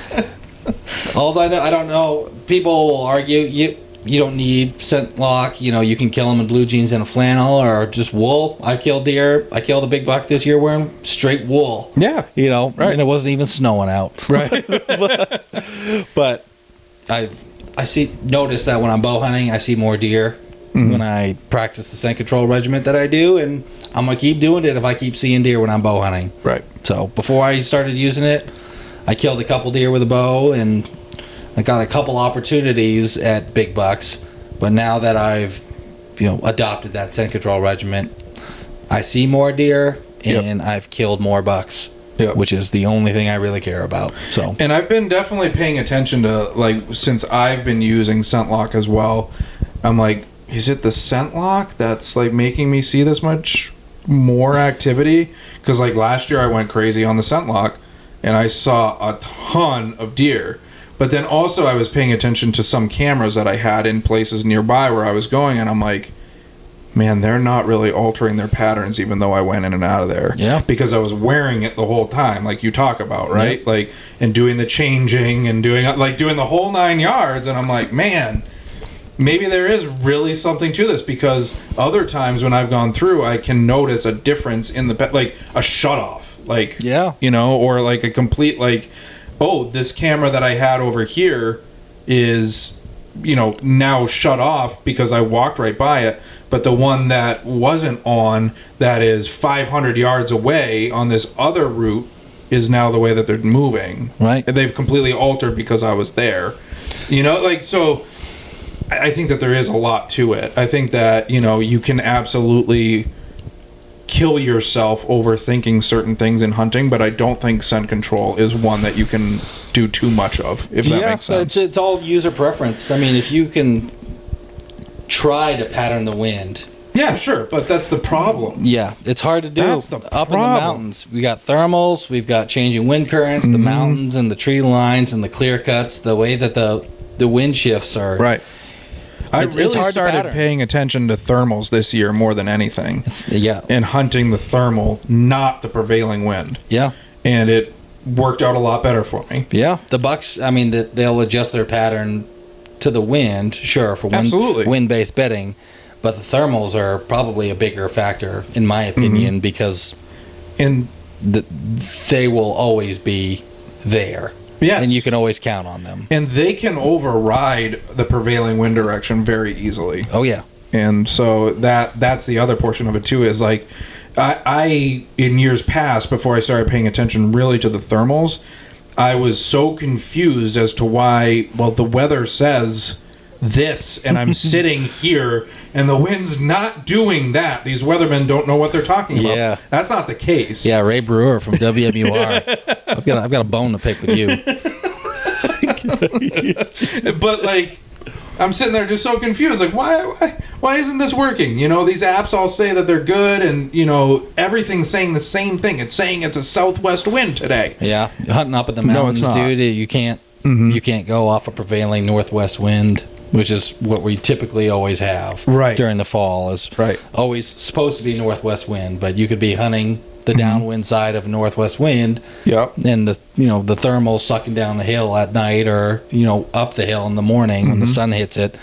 Also, I don't know. People will argue you don't need Scentlock. You can kill them in blue jeans and a flannel or just wool. I killed deer. I killed a big buck this year wearing straight wool. Yeah, right. And it wasn't even snowing out. Right. but noticed that when I'm bow hunting, I see more deer when I practice the scent control regimen that I do, and I'm gonna keep doing it if I keep seeing deer when I'm bow hunting. Right. So before I started using it, I killed a couple deer with a bow, and I got a couple opportunities at big bucks. But now that I've adopted that scent control regimen, I see more deer and I've killed more bucks which is the only thing I really care about. So, and I've been definitely paying attention to, like, since I've been using scent lock as well. I'm like, is it the scent lock that's like making me see this much more activity? Because like last year I went crazy on the scent lock and I saw a ton of deer. But then also I was paying attention to some cameras that I had in places nearby where I was going, and I'm like, man, they're not really altering their patterns even though I went in and out of there. Yeah. Because I was wearing it the whole time, like you talk about, right? Like, and doing the changing and doing the whole 9 yards, and I'm like, man, maybe there is really something to this, because other times when I've gone through, I can notice a difference in the, like a shut-off, like, you know, or like a complete, like, oh, this camera that I had over here is, you know, now shut off because I walked right by it. But the one that wasn't on, that is 500 yards away on this other route, is now the way that they're moving. Right. And they've completely altered because I was there. You know, like, so I think that there is a lot to it. I think that, you know, you can absolutely kill yourself overthinking certain things in hunting, but I don't think scent control is one that you can do too much of, if that makes sense. It's all user preference. I mean, if you can try to pattern the wind. Yeah, sure, but that's the problem. Yeah, it's hard to do. That's the problem. Up in the mountains, we got thermals, we've got changing wind currents, the mountains and the tree lines and the clear cuts, the way that the wind shifts are. Right. I really started paying attention to thermals this year more than anything. Yeah. And hunting the thermal, not the prevailing wind. Yeah. And it worked out a lot better for me. Yeah. The bucks, I mean, they'll adjust their pattern to the wind, sure, for wind-based bedding, but the thermals are probably a bigger factor, in my opinion, because they will always be there. Yes. And you can always count on them. And they can override the prevailing wind direction very easily. Oh, yeah. And so that's the other portion of it, too, is like, I in years past, before I started paying attention really to the thermals, I was so confused as to why, well, the weather says this, and I'm sitting here, and the wind's not doing that. These weathermen don't know what they're talking about. Yeah. That's not the case. Yeah, Ray Brewer from WMUR. I've got a bone to pick with you. But, like, I'm sitting there just so confused. Like, why isn't this working? You know, these apps all say that they're good, and, you know, everything's saying the same thing. It's saying it's a southwest wind today. Yeah, hunting up in the mountains, dude, you can't go off a prevailing northwest wind, which is what we typically always have during the fall. Is always supposed to be northwest wind, but you could be hunting the downwind side of a northwest wind, and the thermals sucking down the hill at night, or up the hill in the morning when the sun hits it.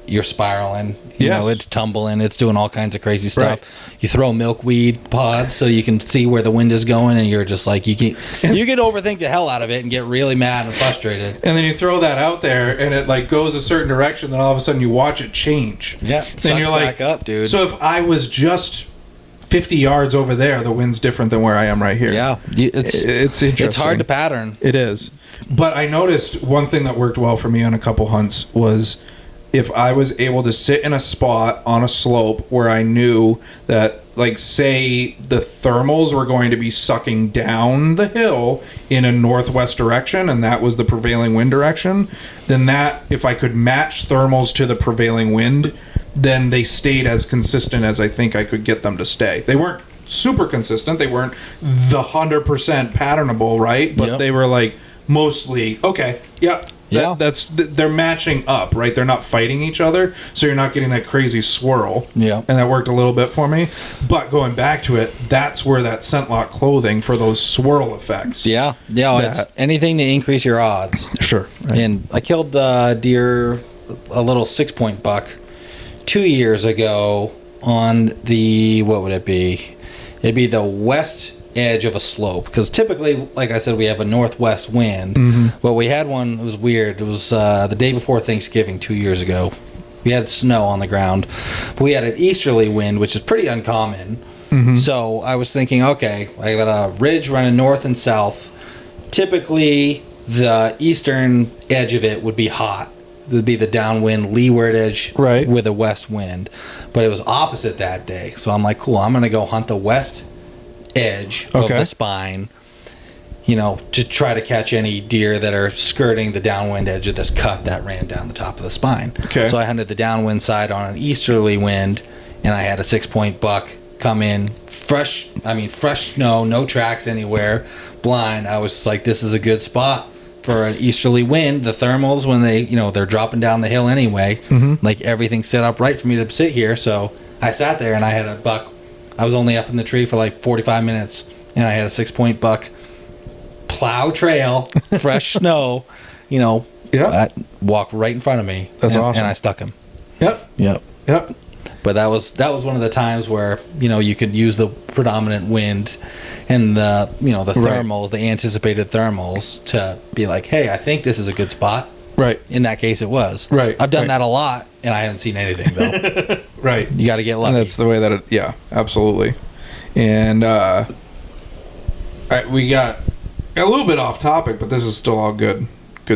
You're spiraling. You know, it's tumbling. It's doing all kinds of crazy stuff. You throw milkweed pods so you can see where the wind is going, and you're just like, you can overthink the hell out of it and get really mad and frustrated. And then you throw that out there, and it like goes a certain direction. Then all of a sudden you watch it change. Yeah, then you're like, back up, dude. So if I was just 50 yards over there, the wind's different than where I am right here. Yeah, it's interesting. It's hard to pattern. It is. But I noticed one thing that worked well for me on a couple hunts was, if I was able to sit in a spot on a slope where I knew that, like, say the thermals were going to be sucking down the hill in a northwest direction, and that was the prevailing wind direction, then that, if I could match thermals to the prevailing wind, then they stayed as consistent as I think I could get them to stay. They weren't super consistent. They weren't the 100% patternable, right? But they were, like, mostly, okay, they're matching up, right? They're not fighting each other, so you're not getting that crazy swirl. Yeah. And that worked a little bit for me. But going back to it, that's where that scent lock clothing for those swirl effects. Yeah. It's anything to increase your odds. Sure. Right. And I killed deer, a little 6-point buck, 2 years ago on the, what would it be? It'd be the west edge of a slope, because typically, like I said, we have a northwest wind, but we had one. It was weird. It was the day before Thanksgiving 2 years ago. We had snow on the ground, but we had an easterly wind, which is pretty uncommon. So I was thinking, okay, I got a ridge running north and south. Typically the eastern edge of it would be hot. It would be the downwind leeward edge with a west wind, but it was opposite that day. So I'm like, cool, I'm gonna go hunt the west edge of the spine, you know, to try to catch any deer that are skirting the downwind edge of this cut that ran down the top of the spine. Okay. So I hunted the downwind side on an easterly wind, and I had a 6-point buck come in fresh snow, no tracks anywhere, blind. I was just like, this is a good spot for an easterly wind. The thermals, when they, you know, they're dropping down the hill anyway, like everything's set up right for me to sit here. So I sat there and I had a buck. I was only up in the tree for like 45 minutes, and I had a 6-point buck plow trail, fresh snow, you know, walk right in front of me. That's awesome. And I stuck him. Yep. But that was one of the times where, you know, you could use the predominant wind and the, you know, the thermals, the anticipated thermals, to be like, hey, I think this is a good spot. Right. In that case, it was. Right. I've done that a lot, and I haven't seen anything though. Right. You got to get lucky. And that's the way that it. Yeah, absolutely. And we got a little bit off topic, but this is still all good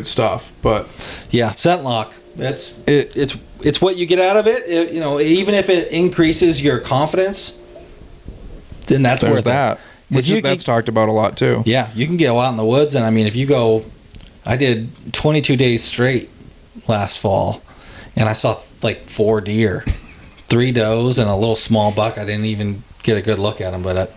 stuff. But yeah, scent lock. It's what you get out of it. You know, even if it increases your confidence, then that's worth that. That's talked about a lot too. Yeah, you can go out in the woods, and I mean, if you go, I did 22 days straight last fall, and I saw like 4 deer, 3 does, and a little small buck. I didn't even get a good look at him, but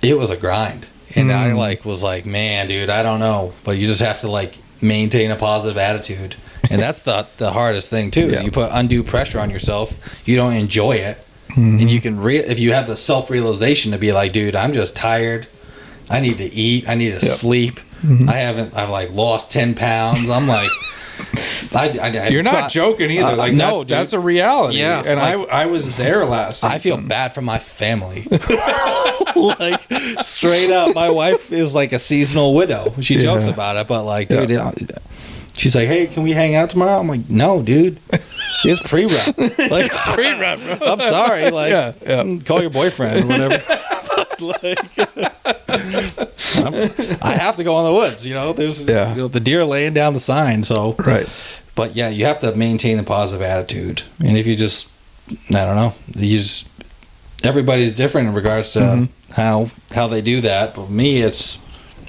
it was a grind. And I was like, man, dude, I don't know, but you just have to like maintain a positive attitude. And that's the hardest thing too, is you put undue pressure on yourself. You don't enjoy it. And you can if you have the self-realization to be like, dude, I'm just tired. I need to eat. I need to sleep. I've like lost 10 pounds. I'm like, you're not joking either. Like, no, that's a reality. Yeah. And I was there last season. I feel bad for my family. Like, straight up, my wife is like a seasonal widow. She jokes about it, but like, dude, she's like, hey, can we hang out tomorrow? I'm like, no, dude. It's pre-rut. Like, pre-rut, bro. I'm sorry. Like, call your boyfriend or whatever. I have to go in the woods. You know, there's you know, the deer laying down the sign. So but yeah, you have to maintain a positive attitude. And if you just, I don't know, everybody's different in regards to how they do that. But me, it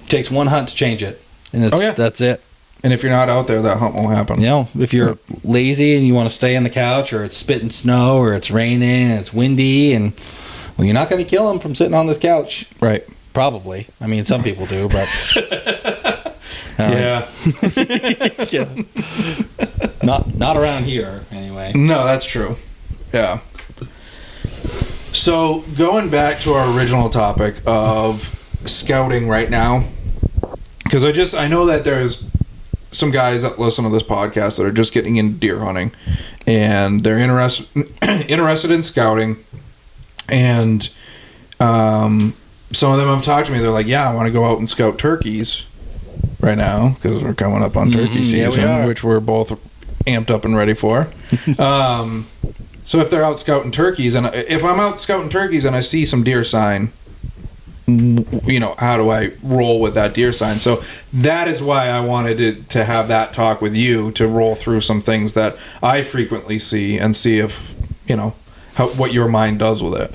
takes one hunt to change it, and that's it. And if you're not out there, that hunt won't happen. You know, if you're lazy and you want to stay on the couch, or it's spitting snow, or it's raining and it's windy, and well, you're not going to kill them from sitting on this couch. Right. Probably. I mean, some people do, but yeah. Not around here, anyway. No, that's true. Yeah. So, going back to our original topic of scouting right now, because I know that there's some guys that listen to this podcast that are just getting into deer hunting, and they're interested in scouting, and some of them have talked to me. They're like, yeah, I want to go out and scout turkeys right now, because we're coming up on turkey season, which we're both amped up and ready for. So if they're out scouting turkeys, and if I'm out scouting turkeys and I see some deer sign, you know, how do I roll with that deer sign? So that is why I wanted to have that talk with you, to roll through some things that I frequently see and see if, you know, what your mind does with it.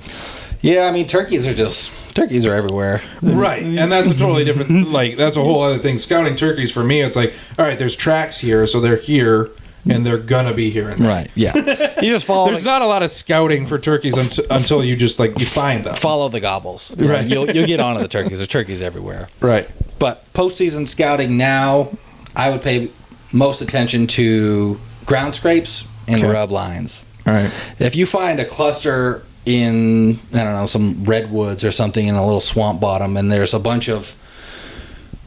Yeah, I mean, turkeys are everywhere. Right. And that's a totally different, like, that's a whole other thing. Scouting turkeys, for me, it's like, all right, there's tracks here, so they're here, and they're gonna be here and there. Right, yeah. You just follow. There's not a lot of scouting for turkeys until you just, like, you find them. Follow the gobbles. Right. You'll get onto the turkeys. There's turkeys everywhere. Right. But postseason scouting now, I would pay most attention to ground scrapes and rub lines. All right. If you find a cluster in, I don't know, some redwoods or something in a little swamp bottom, and there's a bunch of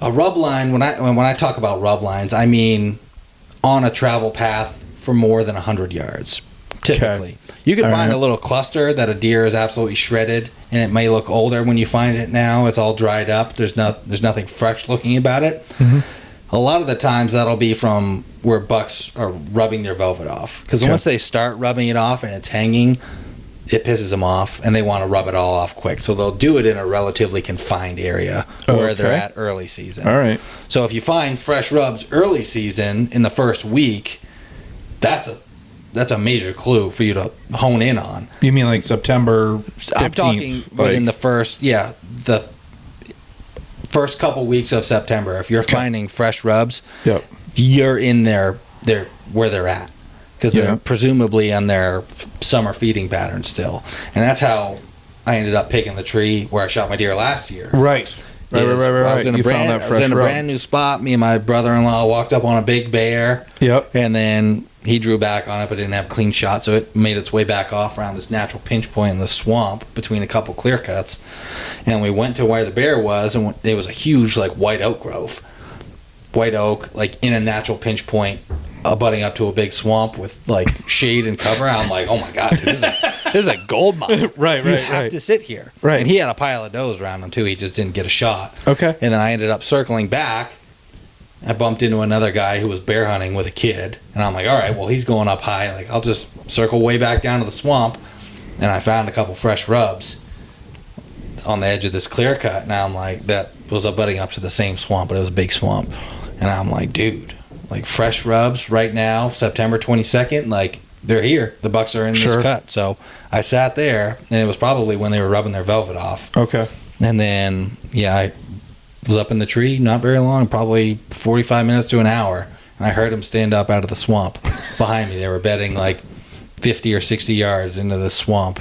a rub line. When I talk about rub lines, I mean on a travel path for more than 100 yards, typically. You can find a little cluster that a deer is absolutely shredded, and it may look older when you find it now. It's all dried up. There's nothing fresh looking about it. A lot of the times that'll be from where bucks are rubbing their velvet off, because once they start rubbing it off and it's hanging, it pisses them off, and they want to rub it all off quick. So they'll do it in a relatively confined area where they're at early season. All right. So if you find fresh rubs early season in the first week, that's that's a major clue for you to hone in on. You mean like September 15th? I'm talking within the first couple weeks of September. If you're finding fresh rubs, you're in there where they're at, because they're presumably on their summer feeding pattern still. And that's how I ended up picking the tree where I shot my deer last year. Right. I was in a brand new spot. Me and my brother-in-law walked up on a big bear. Yep. And then he drew back on it, but didn't have a clean shot, so it made its way back off around this natural pinch point in the swamp between a couple clear cuts. And we went to where the bear was, and it was a huge, like, white oak grove. White oak, like, in a natural pinch point, abutting up to a big swamp with, like, shade and cover. I'm like, oh my God, this is a gold mine. Right. You have to sit here. Right. And he had a pile of does around him, too. He just didn't get a shot. Okay. And then I ended up circling back. I bumped into another guy who was bear hunting with a kid. And I'm like, all right, well, he's going up high. Like, I'll just circle way back down to the swamp. And I found a couple fresh rubs on the edge of this clear cut. And I'm like, that was abutting up to the same swamp, but it was a big swamp. And I'm like, dude, like, fresh rubs right now, September 22nd, like, they're here. The bucks are in this cut. So I sat there, and it was probably when they were rubbing their velvet off. Okay. And then, I was up in the tree, not very long, probably 45 minutes to an hour, and I heard them stand up out of the swamp behind me. They were bedding like 50 or 60 yards into the swamp,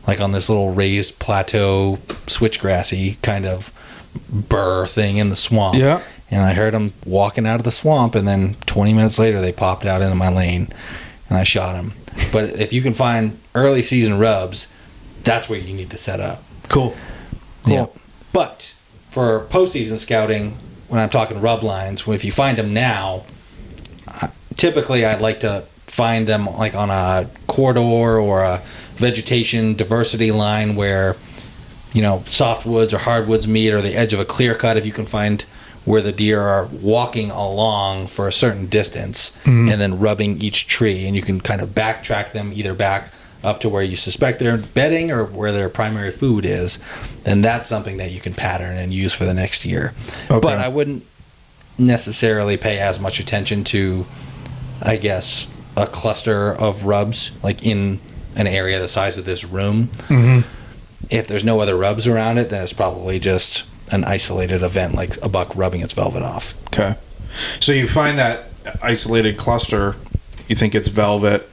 like on this little raised plateau, switchgrassy kind of burr thing in the swamp. Yeah. And I heard them walking out of the swamp, and then 20 minutes later, they popped out into my lane, and I shot them. But if you can find early season rubs, that's where you need to set up. Cool. Yeah. But for postseason scouting, when I'm talking rub lines, if you find them now, typically I'd like to find them like on a corridor or a vegetation diversity line where, softwoods or hardwoods meet, or the edge of a clear cut. If you can find where the deer are walking along for a certain distance and then rubbing each tree, and you can kind of backtrack them either back up to where you suspect they're bedding or where their primary food is, then that's something that you can pattern and use for the next year. Okay. But I wouldn't necessarily pay as much attention to, I guess, a cluster of rubs, like in an area the size of this room. Mm-hmm. If there's no other rubs around it, then it's probably just an isolated event, like a buck rubbing its velvet off. Okay. So you find that isolated cluster, you think it's velvet.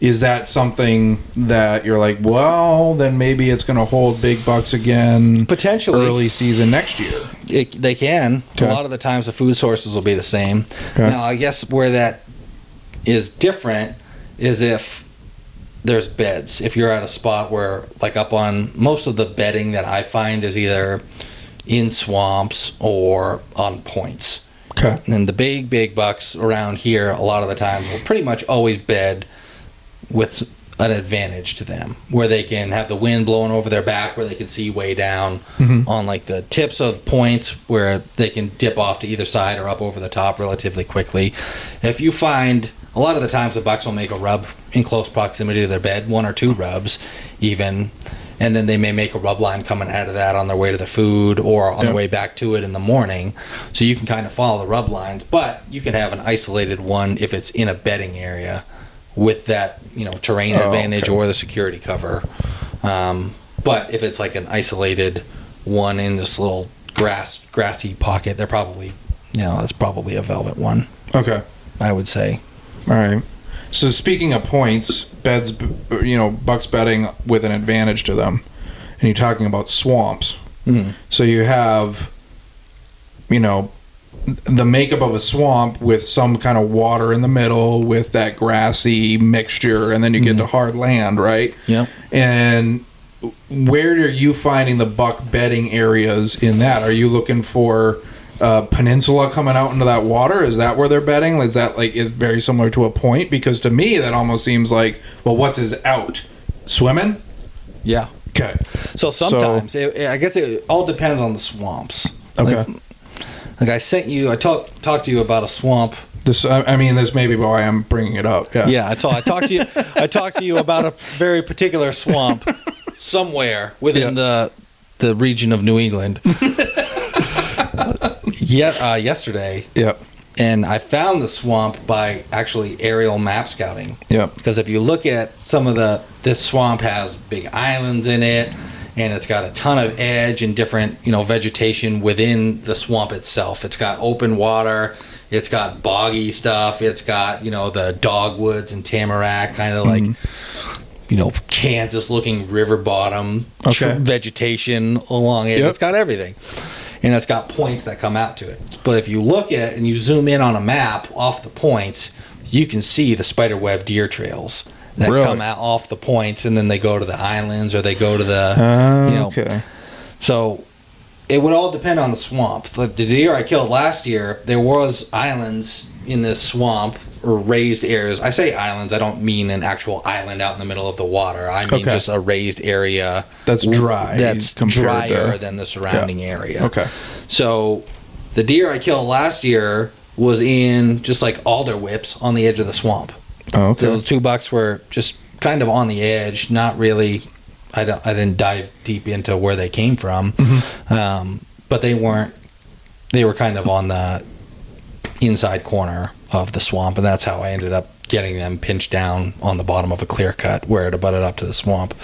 Is that something that you're like, well, then maybe it's going to hold big bucks again potentially early season next year? They can. Okay. A lot of the times the food sources will be the same. Okay. Now, I guess where that is different is if there's beds. If you're at a spot where, like up on most of the bedding that I find is either in swamps or on points. Okay. And the big bucks around here, a lot of the times, will pretty much always bed with an advantage to them, where they can have the wind blowing over their back, where they can see way down on like the tips of points where they can dip off to either side or up over the top relatively quickly. If you find, a lot of the times the bucks will make a rub in close proximity to their bed, 1 or 2 rubs even, and then they may make a rub line coming out of that on their way to their food or on their way back to it in the morning. So you can kind of follow the rub lines, but you can have an isolated one if it's in a bedding area with that, terrain advantage or the security cover. But if it's like an isolated one in this little grassy pocket, they're probably, that's probably a velvet one. Okay. I would say. All right. So speaking of points, beds, bucks bedding with an advantage to them, and you're talking about swamps. Mm-hmm. So you have, the makeup of a swamp with some kind of water in the middle with that grassy mixture, and then you get to hard land, right? Yeah. And where are you finding the buck bedding areas in that? Are you looking for a peninsula coming out into that water? Is that where they're bedding? Is that like very similar to a point? Because to me, that almost seems like, well, what's his out? Swimming? Yeah. Okay. So sometimes, I guess it all depends on the swamps. Okay. Like I sent you, I talked to you about a swamp. This may be why I'm bringing it up. Yeah. Yeah. I talked to you. I talked to you about a very particular swamp somewhere within the region of New England. Yesterday. Yep. And I found the swamp by actually aerial map scouting. Yeah. Because if you look at some of this swamp has big islands in it, and it's got a ton of edge and different, vegetation within the swamp itself. It's got open water, it's got boggy stuff, it's got, the dogwoods and tamarack, kind of like, Kansas-looking river bottom vegetation along it. Yep. It's got everything. And it's got points that come out to it. But if you look at and you zoom in on a map off the points, you can see the spiderweb deer trails that come out off the points, and then they go to the islands or they go to the, Okay. So it would all depend on the swamp. Like the deer I killed last year, there was islands in this swamp or raised areas. I say islands, I don't mean an actual island out in the middle of the water. I mean just a raised area that's dry. That's drier than the surrounding area. Okay. So the deer I killed last year was in just like alder whips on the edge of the swamp. Oh, okay. Those 2 bucks were just kind of on the edge, not really. I didn't dive deep into where they came from, but they weren't. They were kind of on the inside corner of the swamp, and that's how I ended up getting them pinched down on the bottom of a clear cut where it abutted up to the swamp.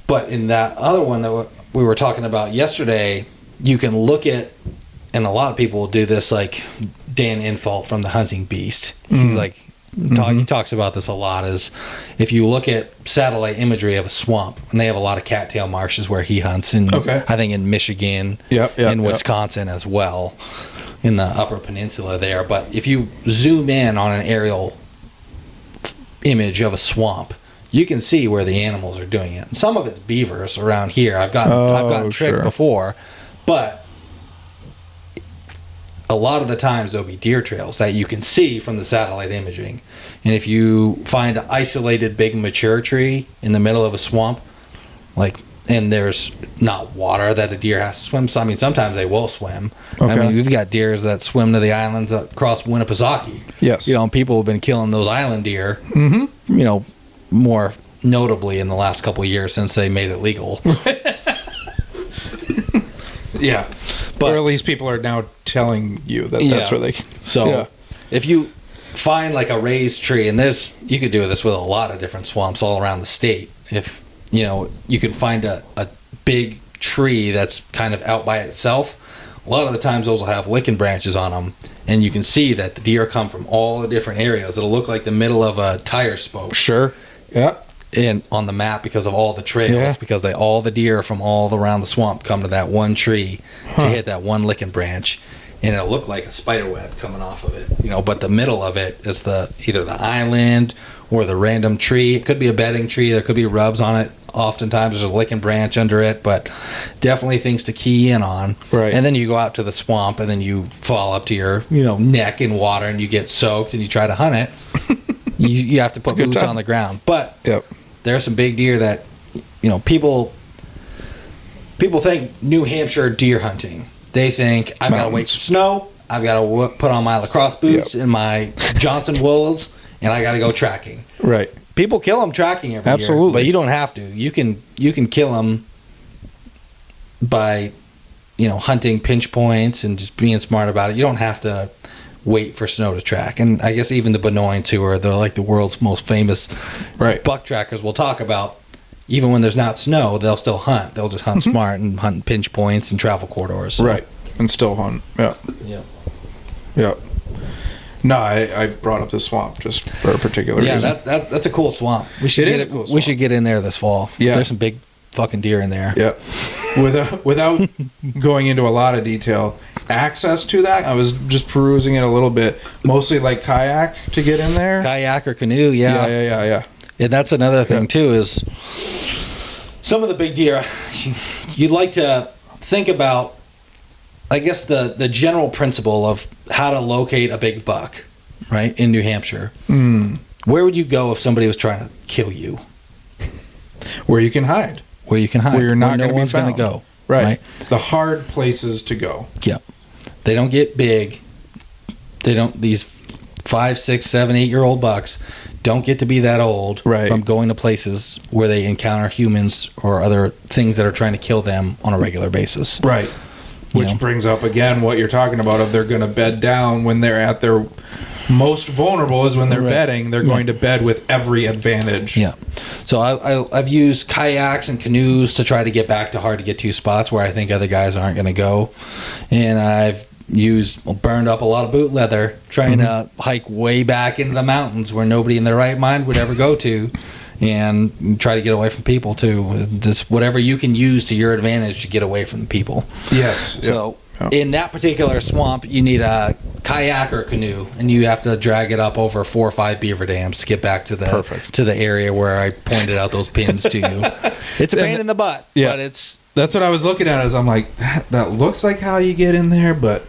But in that other one that we were talking about yesterday, you can look at, and a lot of people will do this, like Dan Infault from The Hunting Beast. He's like, he talks about this a lot, is if you look at satellite imagery of a swamp, and they have a lot of cattail marshes where he hunts, and I think in Michigan and Wisconsin as well, in the Upper Peninsula there. But if you zoom in on an aerial image of a swamp, you can see where the animals are doing it. And some of it's beavers around here. I've gotten tricked before, but a lot of the times there'll be deer trails that you can see from the satellite imaging. And if you find an isolated big mature tree in the middle of a swamp, and there's not water that a deer has to swim. So, I mean, sometimes they will swim. Okay. I mean, we've got deers that swim to the islands across Winnipesaukee. Yes. People have been killing those island deer, more notably in the last couple of years since they made it legal. Yeah. But, or at least people are now telling you that that's where they... So, if you find like a raised tree, and you could do this with a lot of different swamps all around the state. If you can find a big tree that's kind of out by itself. A lot of the times those will have licking branches on them, and you can see that the deer come from all the different areas. It'll look like the middle of a tire spoke. Sure. Yeah. And on the map, because of all the trails, because all the deer from all around the swamp come to that one tree to hit that one licking branch, and it'll look like a spider web coming off of it. But the middle of it is either the island or the random tree. It could be a bedding tree. There could be rubs on it. Oftentimes there's a licking branch under it, but definitely things to key in on. Right. And then you go out to the swamp, and then you fall up to your neck in water, and you get soaked, and you try to hunt it. you have to put boots on the ground. But there are some big deer that people think New Hampshire deer hunting. They think I've got to wait for snow. I've got to put on my lacrosse boots and my Johnson wools, and I got to go tracking. Right. People kill them tracking every year, but you don't have to. You can kill them by hunting pinch points and just being smart about it. You don't have to wait for snow to track. And I guess even the Benoits, who are the world's most famous buck trackers, will talk about even when there's not snow, they'll still hunt. They'll just hunt smart and hunt pinch points and travel corridors. So. Right. And still hunt. Yeah. Yeah. Yeah. No, I brought up the swamp just for a particular reason. Yeah, that's a cool swamp. We should get in there this fall. Yeah. There's some big fucking deer in there. Yeah. Without going into a lot of detail, access to that, I was just perusing it a little bit. Mostly like kayak to get in there. Kayak or canoe, Yeah. And that's another thing too, is some of the big deer, you'd like to think about, I guess, the general principle of how to locate a big buck, right, in New Hampshire. Where would you go if somebody was trying to kill you? Where you can hide. Where you can hide. Where you're not going to be found. No one's going to go. Right. The hard places to go. Yep. They don't get big. These 5, 6, 7, 8-year-old bucks don't get to be that old from going to places where they encounter humans or other things that are trying to kill them on a regular basis. Right. Which brings up again what you're talking about, of they're going to bed down when they're at their most vulnerable is when they're bedding. They're going to bed with every advantage. Yeah. So I've used kayaks and canoes to try to get back to hard to get to spots where I think other guys aren't going to go. And I've burned up a lot of boot leather trying to hike way back into the mountains where nobody in their right mind would ever go to, and try to get away from people too. Just whatever you can use to your advantage to get away from the people. Yes. So in that particular swamp, you need a kayak or a canoe, and you have to drag it up over 4 or 5 beaver dams to get back to the area where I pointed out those pins to you. It's a pain in the butt, but that's what I was looking at. Is I'm like, that looks like how you get in there, but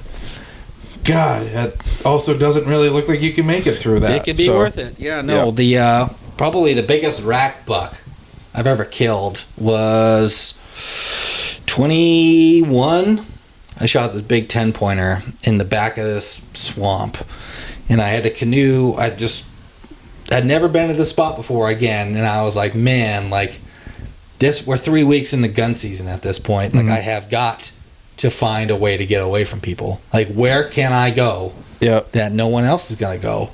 God, it also doesn't really look like you can make it through that. It can be worth it. Yeah, no. The probably the biggest rack buck I've ever killed was 21. I shot this big 10-pointer in the back of this swamp, and I had a canoe. I'd never been to this spot before again, and I was like, man, like this. We're 3 weeks into gun season at this point. Like I have got to find a way to get away from people. Like, where can I go that no one else is going to go?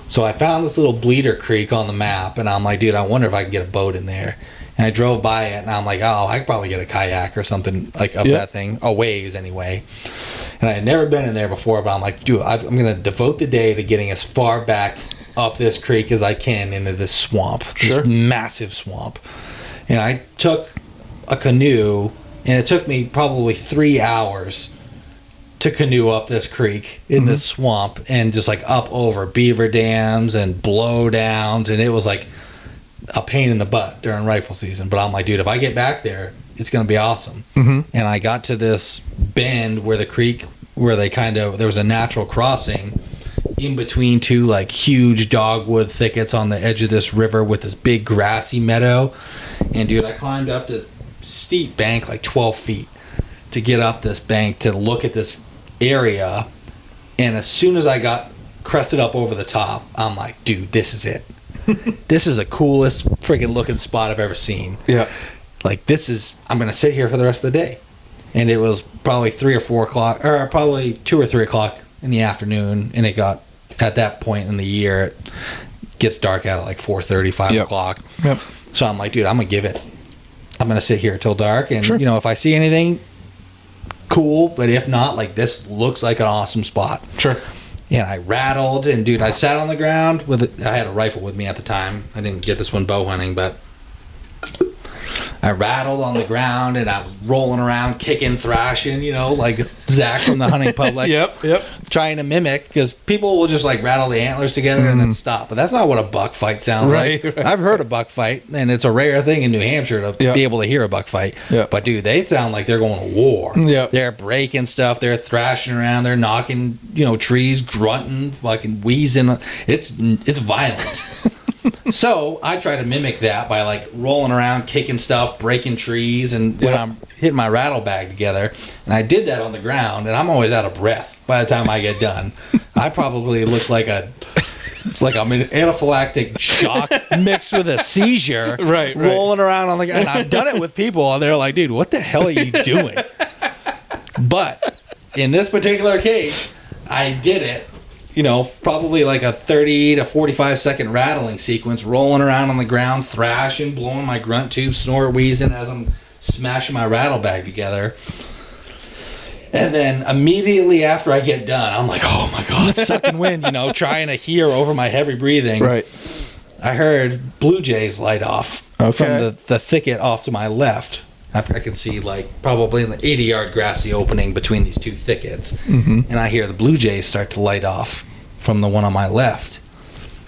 So I found this little bleeder creek on the map, and I'm like, dude, I wonder if I can get a boat in there. And I drove by it, and I'm like, oh, I could probably get a kayak or something like up that thing, a ways anyway. And I had never been in there before, but I'm like, dude, I'm going to devote the day to getting as far back up this creek as I can into this swamp, this massive swamp. And I took a canoe, and it took me probably 3 hours to canoe up this creek in this swamp, and just like up over beaver dams and blowdowns, and it was like a pain in the butt during rifle season. But I'm like, dude, if I get back there, it's going to be awesome. And I got to this bend where the creek, where there was a natural crossing in between two like huge dogwood thickets on the edge of this river with this big grassy meadow. And dude, I climbed up this steep bank like 12 feet to get up this bank to look at this area, and as soon as I got crested up over the top, I'm like, dude, this is it. This is the coolest freaking looking spot I've ever seen. Like, I'm gonna sit here for the rest of the day. And it was probably 3 or 4 o'clock, or probably 2 or 3 o'clock in the afternoon, and it got, at that point in the year, it gets dark out at like 4:30, 5 o'clock. So I'm like, dude, I'm gonna give it. I'm gonna sit here till dark, and you know, if I see anything, cool. But if not, like, this looks like an awesome spot. And I rattled, and dude, I sat on the ground I had a rifle with me at the time. I didn't get this one bow hunting, but I rattled on the ground, and I was rolling around, kicking, thrashing, you know, like Zach from the hunting public. Trying to mimic, because people will just like rattle the antlers together and then stop. But that's not what a buck fight sounds like. I've heard a buck fight, and it's a rare thing in New Hampshire to be able to hear a buck fight. But dude, they sound like they're going to war. They're breaking stuff. They're thrashing around. They're knocking, you know, trees, grunting, fucking wheezing. It's violent. So I try to mimic that by like rolling around, kicking stuff, breaking trees, and when I'm hitting my rattle bag together. And I did that on the ground, and I'm always out of breath by the time I get done. I probably look like it's like I'm in anaphylactic shock mixed with a seizure, rolling around on the ground. And I've done it with people, and they're like, dude, what the hell are you doing? But in this particular case, I did it. You know, probably like a 30 to 45 second rattling sequence, rolling around on the ground, thrashing, blowing my grunt tube, snort wheezing as I'm smashing my rattle bag together. And then immediately after I get done, I'm like, oh my God, sucking wind, you know, trying to hear over my heavy breathing. I heard blue jays light off from the thicket off to my left. I can see like probably in the 80-yard grassy opening between these two thickets. And I hear the blue jays start to light off from the one on my left.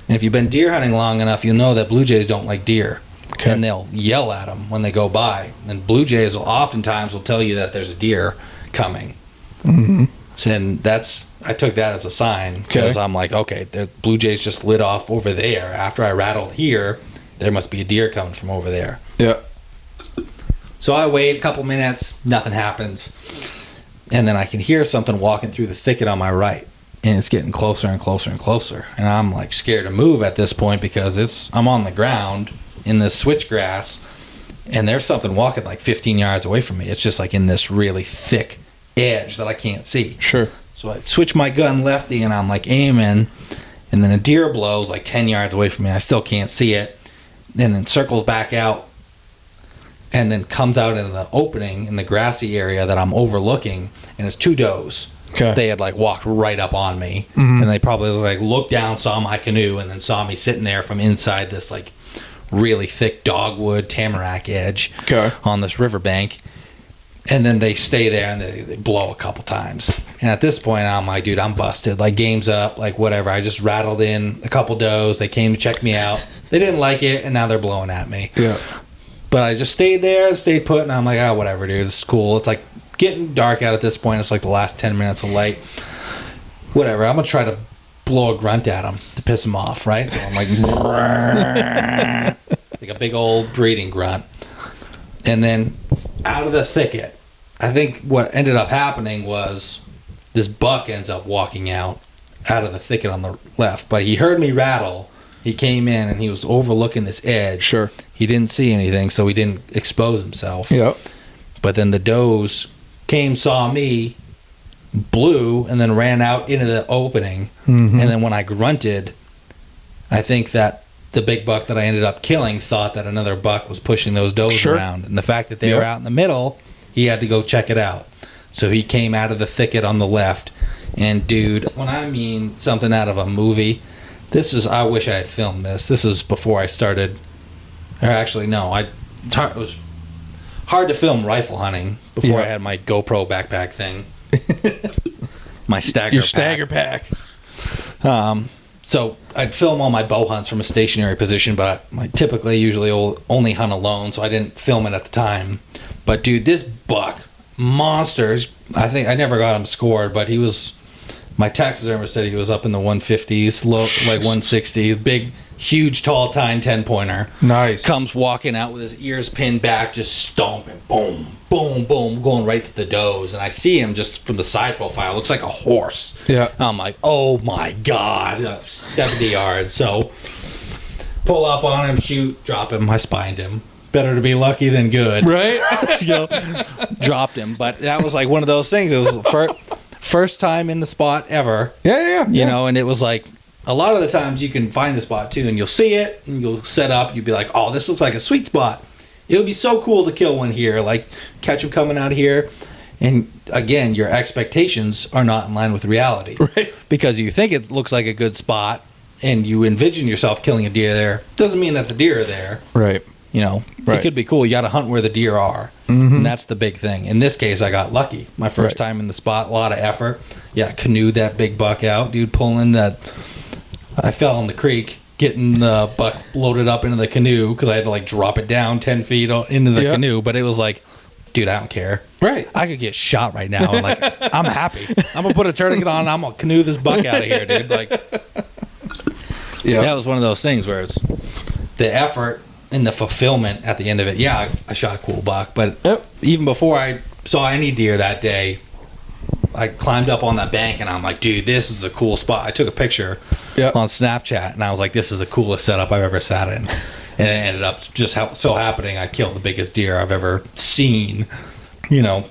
And if you've been deer hunting long enough, you'll know that blue jays don't like deer. And they'll yell at them when they go by. And blue jays oftentimes will tell you that there's a deer coming. And I took that as a sign, because I'm like, okay, the blue jays just lit off over there. After I rattled here, there must be a deer coming from over there. So I wait a couple minutes, nothing happens. And then I can hear something walking through the thicket on my right. And it's getting closer and closer and closer. And I'm like scared to move at this point, because I'm on the ground in this switchgrass, and there's something walking like 15 yards away from me. It's just like in this really thick edge that I can't see. Sure. So I switch my gun lefty, and I'm like aiming, and then a deer blows like 10 yards away from me. I still can't see it, and then circles back out, and then comes out into the opening in the grassy area that I'm overlooking, and it's 2 does. Okay. They had like walked right up on me, Mm-hmm. and they probably like looked down, saw my canoe, and then saw me sitting there from inside this like really thick dogwood tamarack edge on this riverbank. And then they stay there and they blow a couple times. And at this point, I'm like, dude, I'm busted. Like, game's up, like, whatever. I just rattled in a couple does. They came to check me out. They didn't like it, and now they're blowing at me. Yeah. But I just stayed there and stayed put, and I'm like, oh, whatever, dude. It's cool. It's like getting dark out at this point. It's like the last 10 minutes of light. Whatever. I'm going to try to blow a grunt at them to piss them off, right? So I'm like, like a big old breeding grunt. And then out of the thicket, I think what ended up happening was this buck ends up walking out of the thicket on the left. But he heard me rattle. He came in and he was overlooking this edge. Sure. He didn't see anything, so he didn't expose himself. Yep. But then the does came, saw me, blew, and then ran out into the opening. Mm-hmm. And then when I grunted, I think that the big buck that I ended up killing thought that another buck was pushing those does around. And the fact that they were out in the middle, he had to go check it out. So he came out of the thicket on the left. And dude, when I mean something out of a movie, I wish I had filmed this. This is before I started, or actually no, it was hard to film rifle hunting before I had my GoPro backpack thing. My stagger Your pack. stagger pack. So I'd film all my bow hunts from a stationary position, but I typically usually only hunt alone, so I didn't film it at the time. But dude, this buck, monsters, I think I never got him scored, but he was, my taxidermist said he was up in the 150s, low, like 160, big, huge, tall tine 10-pointer. Nice. Comes walking out with his ears pinned back, just stomping, boom, boom, boom, going right to the does. And I see him just from the side profile. Looks like a horse. Yeah. I'm like, oh my God, 70 yards. So pull up on him, shoot, drop him. I spined him. Better to be lucky than good. Right? Dropped him. But that was like one of those things. It was first time in the spot ever. Yeah. You know, and it was like, a lot of the times you can find a spot too, and you'll see it, and you'll set up, you'll be like, oh, this looks like a sweet spot. It would be so cool to kill one here, like catch them coming out of here. And again, your expectations are not in line with reality. Right. Because you think it looks like a good spot, and you envision yourself killing a deer there. Doesn't mean that the deer are there. Right. You know, It could be cool. You got to hunt where the deer are. Mm-hmm. And that's the big thing. In this case, I got lucky. My first time in the spot, a lot of effort. Yeah, canoed that big buck out. Dude, pulling that. I fell in the creek, getting the buck loaded up into the canoe because I had to like drop it down 10 feet into the canoe. But it was like, dude, I don't care. Right. I could get shot right now. And like, I'm happy. I'm going to put a tourniquet on and I'm going to canoe this buck out of here, dude. Like, that was one of those things where it's the effort and the fulfillment at the end of it. Yeah, I shot a cool buck. But even before I saw any deer that day, I climbed up on that bank and I'm like, dude, this is a cool spot. I took a picture on Snapchat and I was like, this is the coolest setup I've ever sat in. And it ended up just so happening I killed the biggest deer I've ever seen, you know,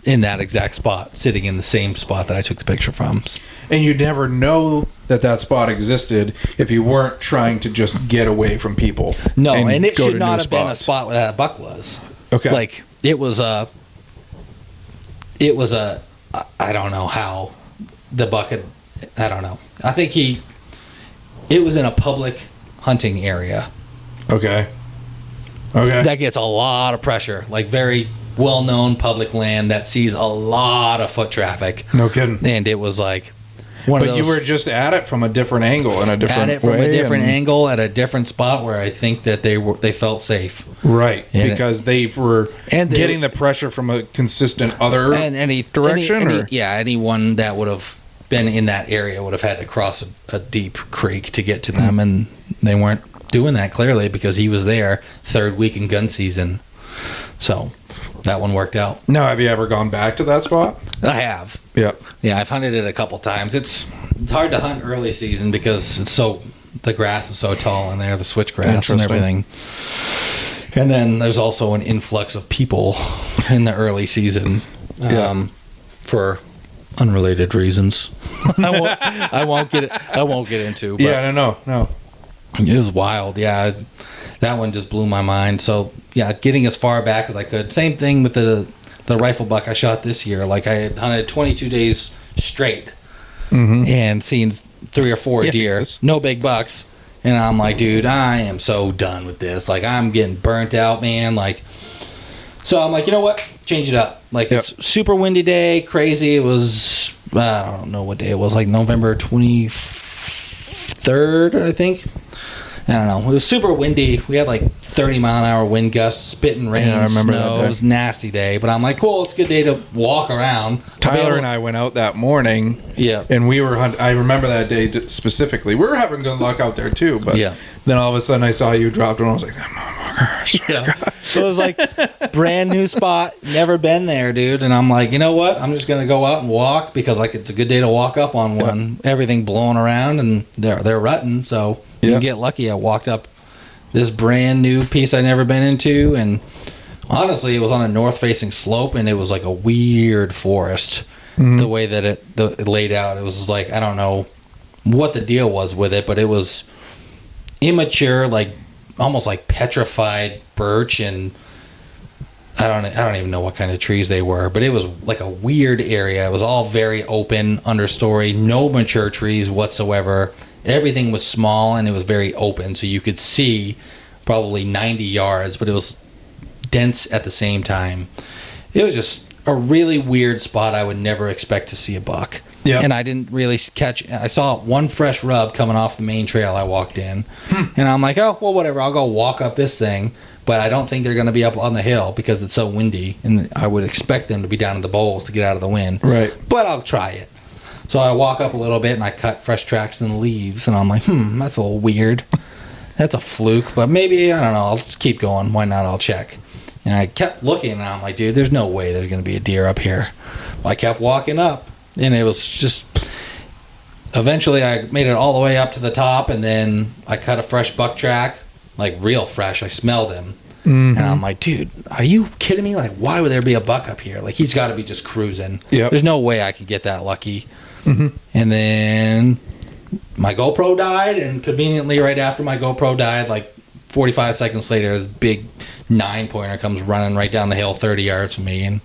in that exact spot, sitting in the same spot that I took the picture from. And you'd never know that spot existed if you weren't trying to just get away from people. No, and it should not have been a spot where that buck was. Okay. Like, it was a I don't know how the buck had, I don't know. I think it was in a public hunting area. Okay. That gets a lot of pressure. Like, very well-known public land that sees a lot of foot traffic. No kidding. And it was like one of those. But you were just at it from a different angle and a different way. At it from a different angle at a different spot where I think that they felt safe. Right. And because they were getting the pressure from a consistent other direction? Anyone that would have been in that area would have had to cross a deep creek to get to them, and they weren't doing that clearly because he was there third week in gun season. So that one worked out. Now, have you ever gone back to that spot? I have. Yeah. Yeah, I've hunted it a couple times. It's hard to hunt early season because the grass is so tall in there, the switchgrass and everything. And then there's also an influx of people in the early season. for unrelated reasons. I won't get into. But yeah, no. It was wild. Yeah, that one just blew my mind. So yeah, getting as far back as I could. Same thing with the rifle buck I shot this year. Like I had hunted 22 days straight and seen 3 or 4 deer, no big bucks. And I'm like, dude, I am so done with this. Like, I'm getting burnt out, man. Like, so I'm like, you know what? Change it up. Like, it's super windy day, crazy. It was, I don't know what day it was, like November 23rd, I think. I don't know. It was super windy. We had like 30-mile-an-hour wind gusts, spitting rain, I remember snow. That. It was a nasty day. But I'm like, cool, it's a good day to walk around. Tyler and I went out that morning. Yeah. And we were hunting. I remember that day specifically. We were having good luck out there too. But then all of a sudden I saw you dropped and I was like, that motherfucker. Yeah. So it was like brand new spot. Never been there, dude. And I'm like, you know what? I'm just going to go out and walk because like it's a good day to walk up on one. Everything blowing around and they're rutting. So you can get lucky. I walked up this brand new piece I'd never been into, and honestly, it was on a north-facing slope, and it was like a weird forest. The way that it laid out, it was like I don't know what the deal was with it, but it was immature, like almost like petrified birch, and I don't even know what kind of trees they were, but it was like a weird area. It was all very open, understory, no mature trees whatsoever. Everything was small and it was very open, so you could see probably 90 yards, but it was dense at the same time. It was just a really weird spot. I would never expect to see a buck. Yeah. And I didn't really catch. I saw one fresh rub coming off the main trail I walked in, and I'm like, oh well, whatever. I'll go walk up this thing, but I don't think they're going to be up on the hill because it's so windy, and I would expect them to be down in the bowls to get out of the wind. Right. But I'll try it. So I walk up a little bit and I cut fresh tracks in the leaves, and I'm like, that's a little weird. That's a fluke, but maybe, I don't know, I'll just keep going. Why not? I'll check. And I kept looking, and I'm like, dude, there's no way there's going to be a deer up here. Well, I kept walking up, and it was just, eventually I made it all the way up to the top, and then I cut a fresh buck track, like real fresh. I smelled him. And I'm like, dude, are you kidding me? Like, why would there be a buck up here? Like, he's got to be just cruising. Yep. There's no way I could get that lucky. And then my GoPro died, and conveniently right after my GoPro died, like 45 seconds later, this big 9-pointer comes running right down the hill 30 yards from me, and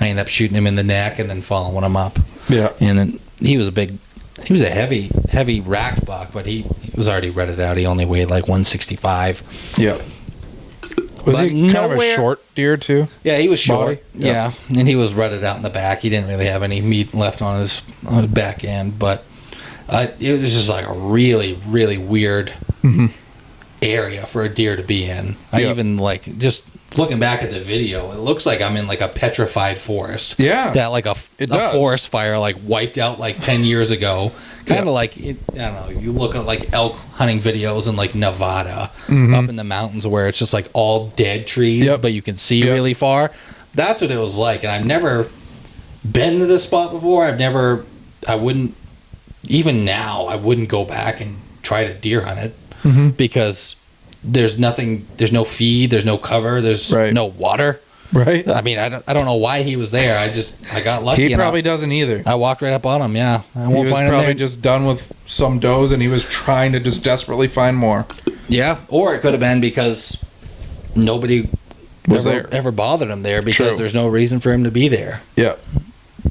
I end up shooting him in the neck and then following him up. Yeah. And then he was a heavy racked buck, but he was already rutted out. He only weighed like 165. Yeah. Was he kind of a short deer too? Yeah, he was short. Yeah, and he was rutted out in the back. He didn't really have any meat left on his back end, but it was just like a really, really weird area for a deer to be in. I even like just looking back at the video, it looks like I'm in like a petrified forest. Yeah, that like a forest fire like wiped out like 10 years ago. Kind of like, I don't know, you look at like elk hunting videos in like Nevada, up in the mountains where it's just like all dead trees, but you can see really far. That's what it was like. And I've never been to this spot before. I wouldn't, even now, I wouldn't go back and try to deer hunt it because there's nothing, there's no feed, there's no cover, there's no water. Right. I mean, I don't know why he was there. I got lucky. He probably doesn't either. I walked right up on him. Yeah, I won't find him there. He was probably just done with some does, and he was trying to just desperately find more. Yeah, or it could have been because nobody ever bothered him there because there's no reason for him to be there. Yeah,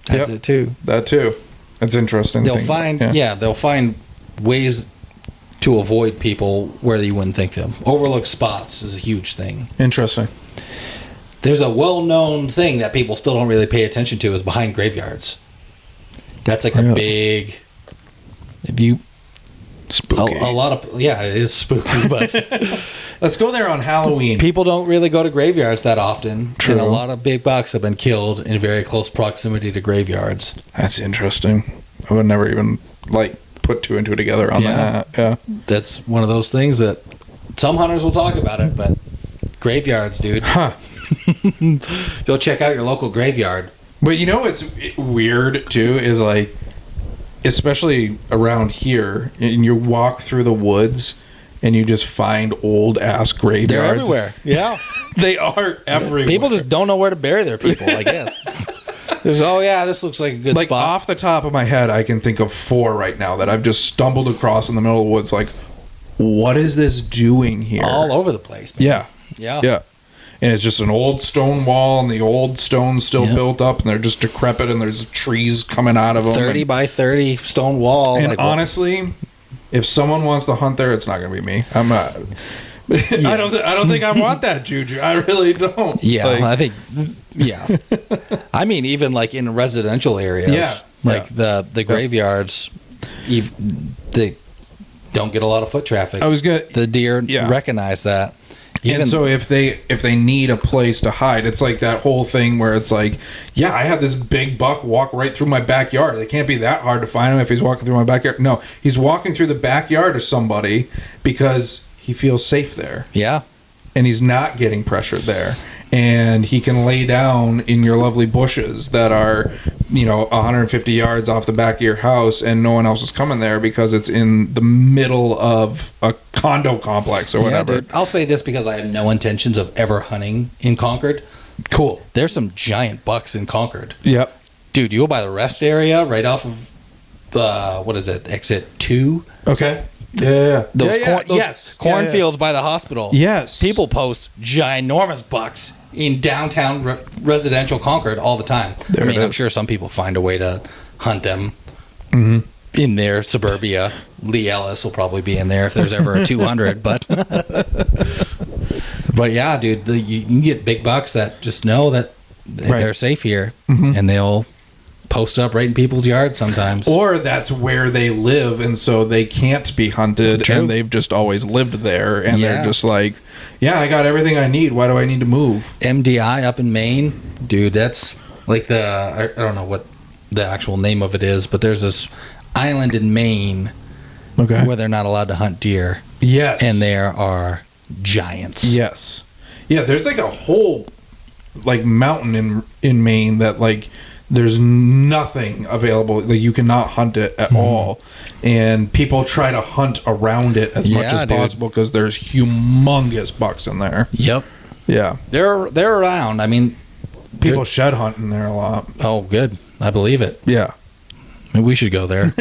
that's it too. That too. That's interesting. They'll find ways to avoid people where you wouldn't think them. Overlooked spots is a huge thing. Interesting. There's a well-known thing that people still don't really pay attention to is behind graveyards. That's like a big... Spooky. A lot of... Yeah, it is spooky, but... Let's go there on Halloween. People don't really go to graveyards that often. True. And a lot of big bucks have been killed in very close proximity to graveyards. That's interesting. I would never even, put two and two together on that. Yeah. That's one of those things that some hunters will talk about it, but graveyards, dude. Huh. Go check out your local graveyard. But you know what's weird too is especially around here, and you walk through the woods and you just find old ass graveyards. They're everywhere. Yeah. They are everywhere. People just don't know where to bury their people, I guess. This looks like a good spot. Off the top of my head, I can think of 4 right now that I've just stumbled across in the middle of the woods. Like, what is this doing here? All over the place, man. Yeah. And it's just an old stone wall, and the old stone's still built up, and they're just decrepit, and there's trees coming out of them. 30 by 30 stone wall. And honestly, if someone wants to hunt there, it's not going to be me. I'm not. I don't think I want that juju. I really don't. Yeah, I think. Yeah, I mean, even like in residential areas, the graveyards, they don't get a lot of foot traffic. I was good. The deer recognize that. And so if they need a place to hide, it's like that whole thing where it's like, yeah, I had this big buck walk right through my backyard. It can't be that hard to find him if he's walking through my backyard. No, he's walking through the backyard of somebody because he feels safe there. Yeah. And he's not getting pressured there. And he can lay down in your lovely bushes that are, 150 yards off the back of your house, and no one else is coming there because it's in the middle of a condo complex or whatever. Yeah, dude. I'll say this because I have no intentions of ever hunting in Concord. Cool. There's some giant bucks in Concord. Yep. Dude, you go by the rest area right off of, exit 2? Okay. Yeah. Those cornfields by the hospital. Yes. People post ginormous bucks in downtown residential Concord all the time. I'm sure some people find a way to hunt them in their suburbia. Lee Ellis will probably be in there if there's ever a 200. But yeah, dude, you can get big bucks that just know that they're safe here, and they'll post up right in people's yards sometimes. Or that's where they live, and so they can't be hunted. True. And they've just always lived there, and they're just like, yeah, I got everything I need. Why do I need to move? MDI up in Maine, dude, that's like I don't know what the actual name of it is, but there's this island in Maine where they're not allowed to hunt deer. Yes. And there are giants. Yes. Yeah, there's like a whole like mountain in Maine that like there's nothing available. Like you cannot hunt it at all, and people try to hunt around it as much as possible because there's humongous bucks in there. Yep. Yeah. They're around. I mean, people shed hunt in there a lot. Oh, good. I believe it. Yeah. Maybe we should go there.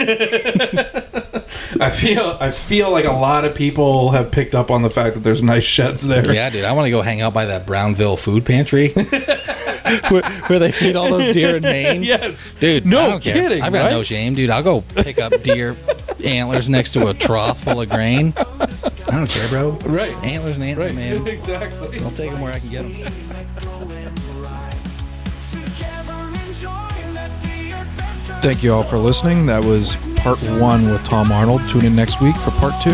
I feel like a lot of people have picked up on the fact that there's nice sheds there. Yeah, dude. I want to go hang out by that Brownville food pantry. where they feed all those deer in Maine. Yes. Dude, no I don't kidding. Care. I've got no shame, dude. I'll go pick up deer antlers next to a trough full of grain. I don't care, bro. Right. Antlers and antlers, man. Exactly. I'll take them where I can get them. Thank you all for listening. That was part 1 with Tom Arnold. Tune in next week for part 2.